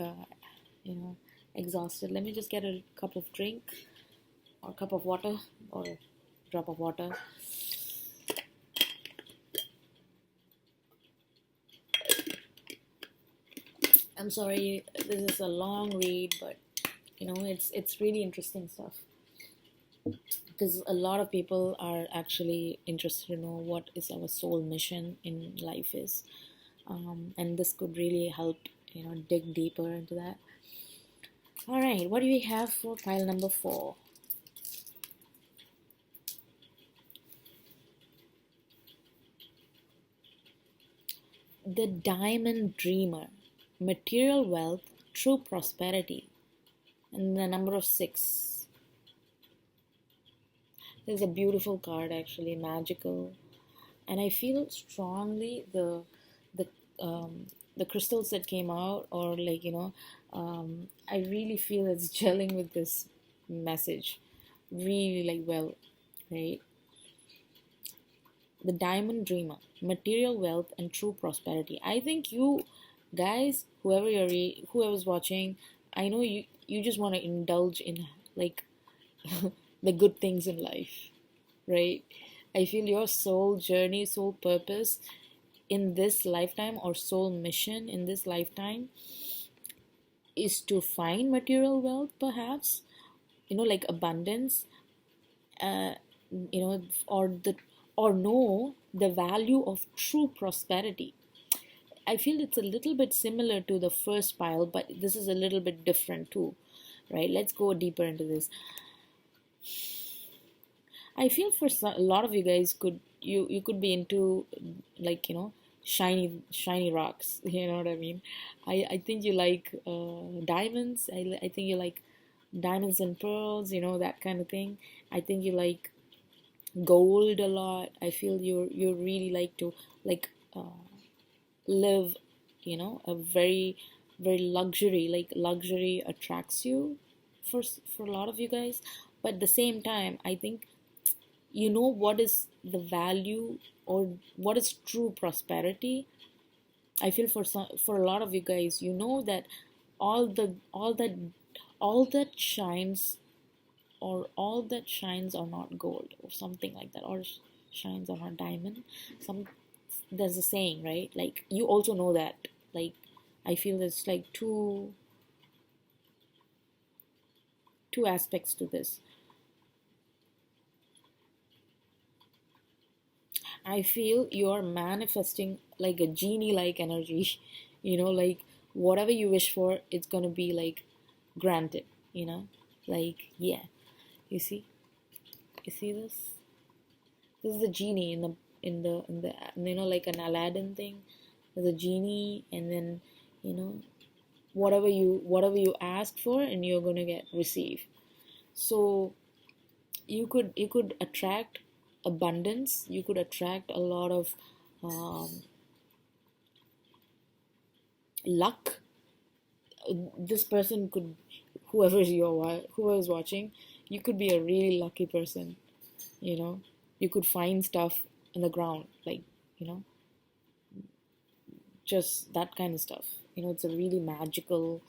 exhausted. Let me just get a cup of drink or cup of water or drop of water. I'm sorry, this is a long read, but it's really interesting stuff because a lot of people are actually interested to know what is our soul mission in life is, and this could really help dig deeper into that. All right, what do we have for pile number 4? The Diamond Dreamer, material wealth, true prosperity, and the number of 6. There's a beautiful card, actually, magical, and I feel strongly the the crystals that came out, or like I really feel it's gelling with this message, really like well, right? The Diamond Dreamer, material wealth and true prosperity. I think you guys, whoever's watching, I know you just want to indulge in like the good things in life, right? I feel your soul journey, soul purpose in this lifetime, or soul mission in this lifetime, is to find material wealth, perhaps, like abundance, uh, or know the value of true prosperity. I feel it's a little bit similar to the first pile, but this is a little bit different too, right? Let's go deeper into this. I feel for a lot of you guys, you could be into like shiny rocks. You know what I mean? I think you like diamonds. I think you like diamonds and pearls. That kind of thing. I think you like gold a lot. I feel you really like to like live. A very very luxury. Like luxury attracts you for a lot of you guys. But at the same time, I think what is the value or what is true prosperity. I feel for a lot of you guys, that all the all that shines, or all that shines are not gold, or something like that, or shines are not diamond. Some There's a saying, right? Like, you also know that. Like, I feel there's like two aspects to this. I feel you're manifesting like a genie like energy, like whatever you wish for, it's gonna be like granted, like, yeah. You see? You see this? This is the genie in the like an Aladdin thing. There's a genie, and then you know whatever you ask for, and you're gonna get receive. So you could attract abundance. You could attract a lot of um, luck. This person could, whoever's watching, you could be a really lucky person. you know you could find stuff in the ground, like, you know just that kind of stuff. It's a really magical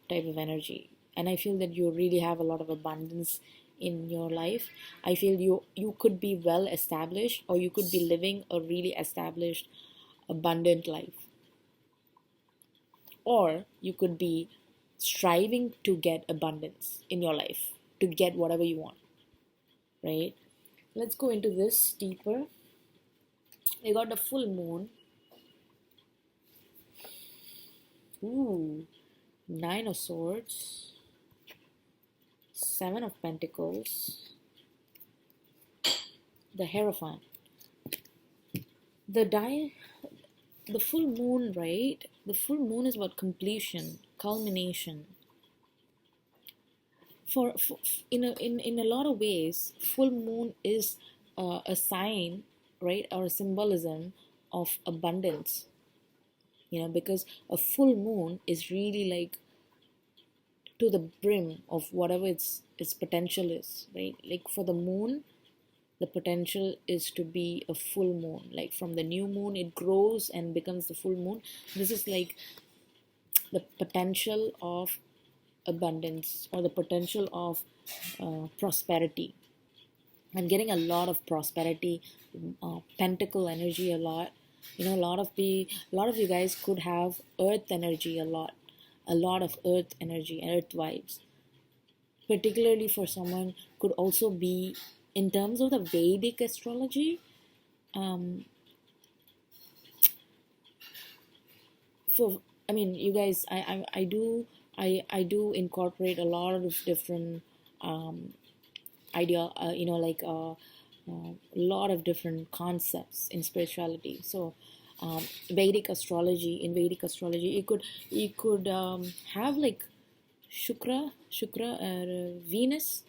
type of energy, and I feel that you really have a lot of abundance in your life, I feel you could be well established, or you could be living a really established abundant life, or you could be striving to get abundance in your life, to get whatever you want, right? Let's go into this deeper. We got the full moon. Ooh, Nine of Swords, Seven of Pentacles, the Hierophant. The the full moon, right? The full moon is about completion, culmination. For in a lot of ways, full moon is a sign, right, or a symbolism of abundance. Because a full moon is really like to the brim of whatever its potential is, right? Like for the moon, the potential is to be a full moon. Like from the new moon, it grows and becomes the full moon. This is like the potential of abundance, or the potential of prosperity. I'm getting a lot of prosperity, pentacle energy a lot. A lot of you guys could have earth energy a lot of earth energy, earth vibes. Particularly for someone, could also be in terms of the Vedic astrology. Um, for I mean, you guys, I do incorporate a lot of different idea, a lot of different concepts in spirituality. So Vedic astrology, you could have like Shukra, Venus,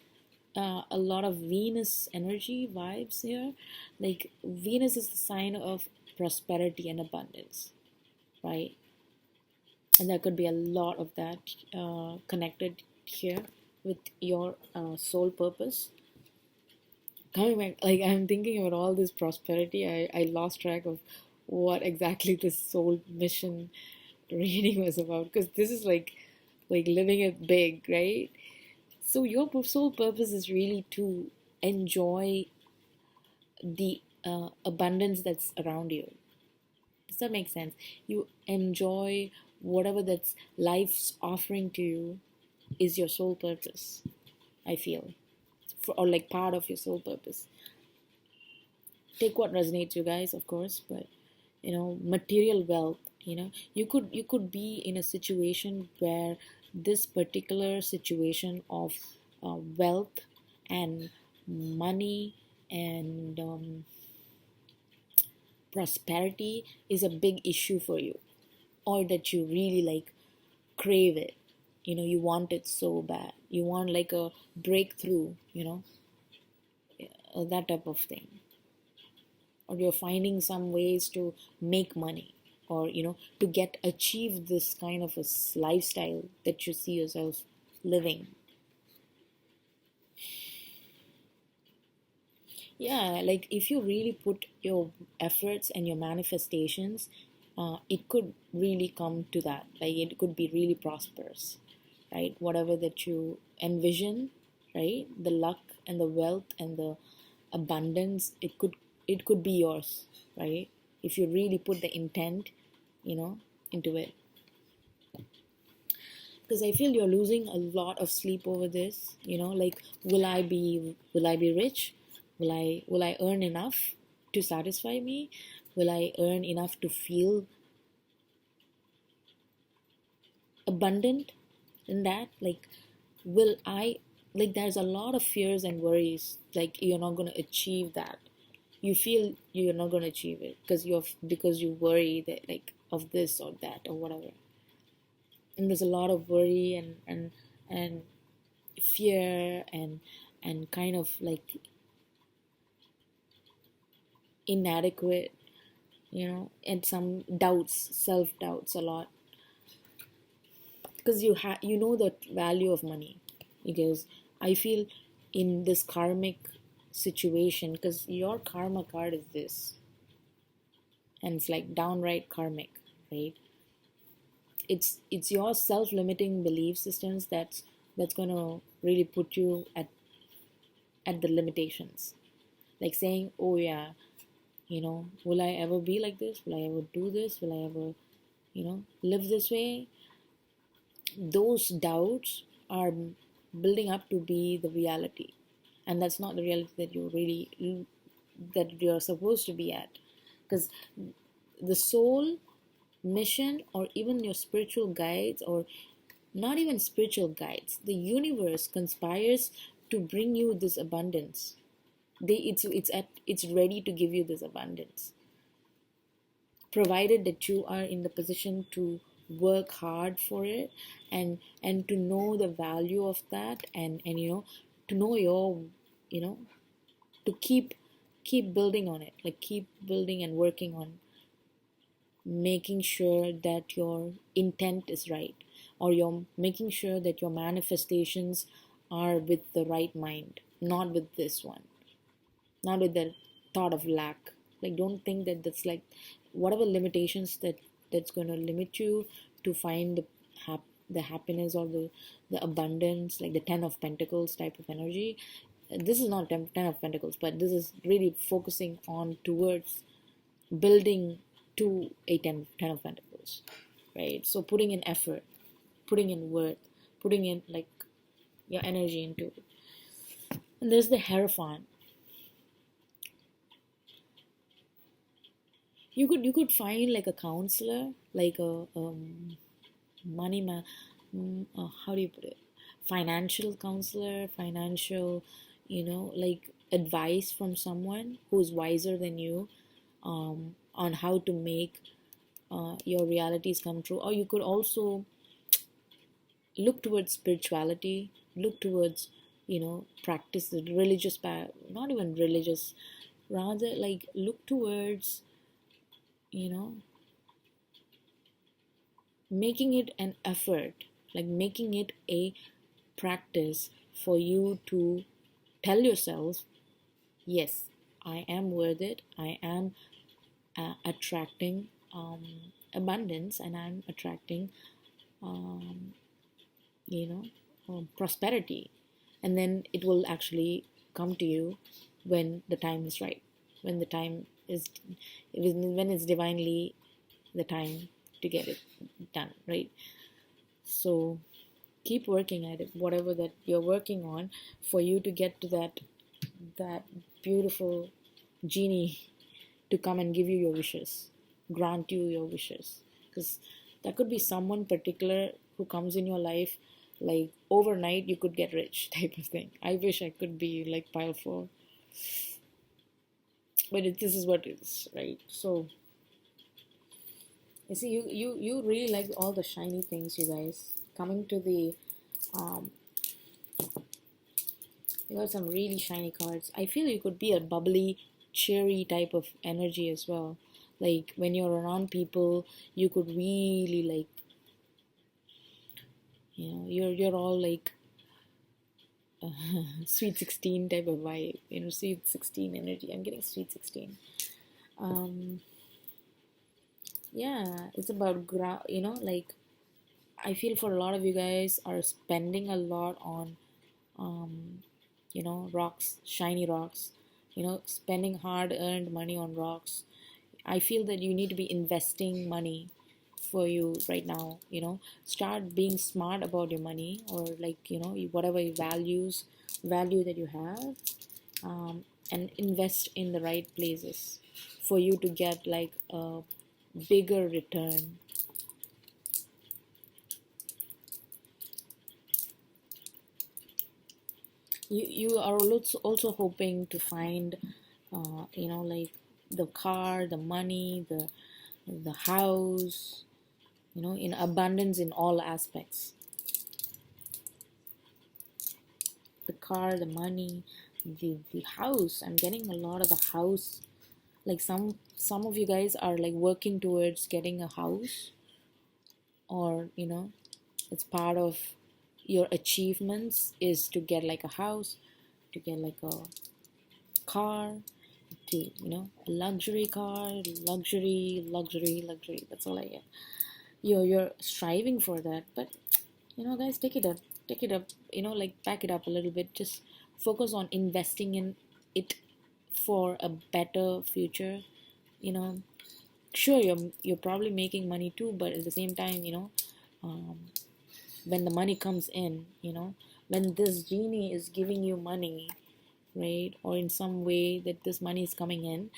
a lot of Venus energy vibes here. Like Venus is the sign of prosperity and abundance, right? And there could be a lot of that connected here with your soul purpose. Coming back, like I'm thinking about all this prosperity, I lost track of what exactly this soul mission reading was about, because this is like living it big, right? So your sole purpose is really to enjoy the abundance that's around you. Does that make sense? You enjoy whatever that's life's offering to you is your sole purpose, I feel. Or like part of your sole purpose. Take what resonates, you guys, of course, but material wealth, you could be in a situation where this particular situation of wealth and money and prosperity is a big issue for you, or that you really like crave it. You want it so bad, you want like a breakthrough, that type of thing. Or you're finding some ways to make money, or to get achieve this kind of a lifestyle that you see yourself living. Yeah, like if you really put your efforts and your manifestations, it could really come to that. Like it could be really prosperous, right? Whatever that you envision, right? The luck and the wealth and the abundance, it could be yours, right? If you really put the intent, into it. Because I feel you're losing a lot of sleep over this. Like will I be rich? Will I earn enough to satisfy me? Will I earn enough to feel abundant in that? Like, will I, like, there's a lot of fears and worries, like you're not going to achieve that. You feel you're not going to achieve it because you worry that, like, of this or that or whatever. And there's a lot of worry and fear and kind of like inadequate, and some doubts, self doubts a lot, because you know the value of money. Because I feel in this karmic situation, because your karma card is this, and it's like downright karmic, right? It's your self-limiting belief systems that's going to really put you at at the limitations, like saying, oh yeah, will I ever be like this, will I ever do this, will I ever live this way. Those doubts are building up to be the reality, and that's not the reality that you're supposed to be at. Because the soul mission, or even your spiritual guides, or not even spiritual guides, the universe conspires to bring you this abundance. It's ready to give you this abundance, provided that you are in the position to work hard for it, and to know the value of that, and to know your you know to keep building on it, like keep building and working on making sure that your intent is right, or you're making sure that your manifestations are with the right mind, not with this one, not with the thought of lack. Like, don't think that that's like whatever limitations that's going to limit you to find the happiness, or the abundance, like the 10 of Pentacles type of energy. This is not 10 of Pentacles, but this is really focusing on towards building to a 10 of Pentacles, right? So putting in effort, putting in worth, putting in like your energy into it. And there's the Hierophant. You could find like a counselor, like a money man, how do you put it, financial counselor, financial, like advice from someone who's wiser than you, on how to make your realities come true. Or you could also look towards spirituality, look towards practice the religious not even religious, rather like look towards you know making it an effort, like making it a practice for you to tell yourself, yes, I am worth it, I am attracting abundance, and I'm attracting um, you know prosperity. And then it will actually come to you when the time is right, when the time is when it's divinely the time to get it done, right? So keep working at it, whatever that you're working on, for you to get to that beautiful genie to come and give you your wishes, grant you your wishes. Because that could be someone particular who comes in your life, like overnight you could get rich type of thing. I wish I could be like pile 4, but this is what it is, right? So you see, you really like all the shiny things, you guys. Coming to the you got some really shiny cards. I feel you could be a bubbly, cheery type of energy as well. Like when you're around people, you could really like, you're all like sweet 16 type of vibe. Sweet 16 energy. I'm getting sweet 16. Yeah, it's about like I feel for a lot of you guys are spending a lot on rocks, shiny rocks, spending hard earned money on rocks. I feel that you need to be investing money for you right now. Start being smart about your money, or like whatever value that you have, and invest in the right places for you to get like a bigger return. You are also hoping to find like the car, the money, the house, in abundance in all aspects. The car, the money, the house. I'm getting a lot of the house. Like some of you guys are like working towards getting a house, or it's part of your achievements is to get like a house, to get like a car, to a luxury car, luxury. That's all I get. You're striving for that, but guys, take it up, like back it up a little bit. Just focus on investing in it for a better future. You know, sure, you're probably making money too, but at the same time, um, when the money comes in, when this genie is giving you money, right, or in some way that this money is coming in,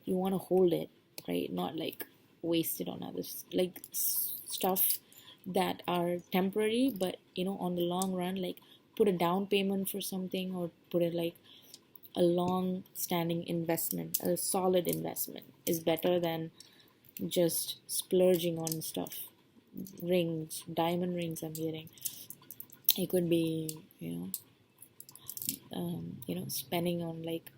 you want to hold it, right, not like waste it on others, like stuff that are temporary, but on the long run, like put a down payment for something, or put it like a long standing investment. A solid investment is better than just splurging on stuff. Rings, diamond rings, I'm hearing. It could be, spending on like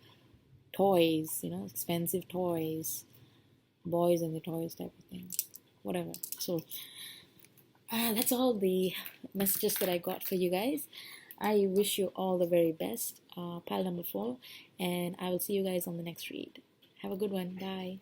toys, expensive toys, boys and the toys type of thing, whatever. So that's all the messages that I got for you guys. I wish you all the very best. Pile number 4, and I will see you guys on the next read. Have a good one. Bye.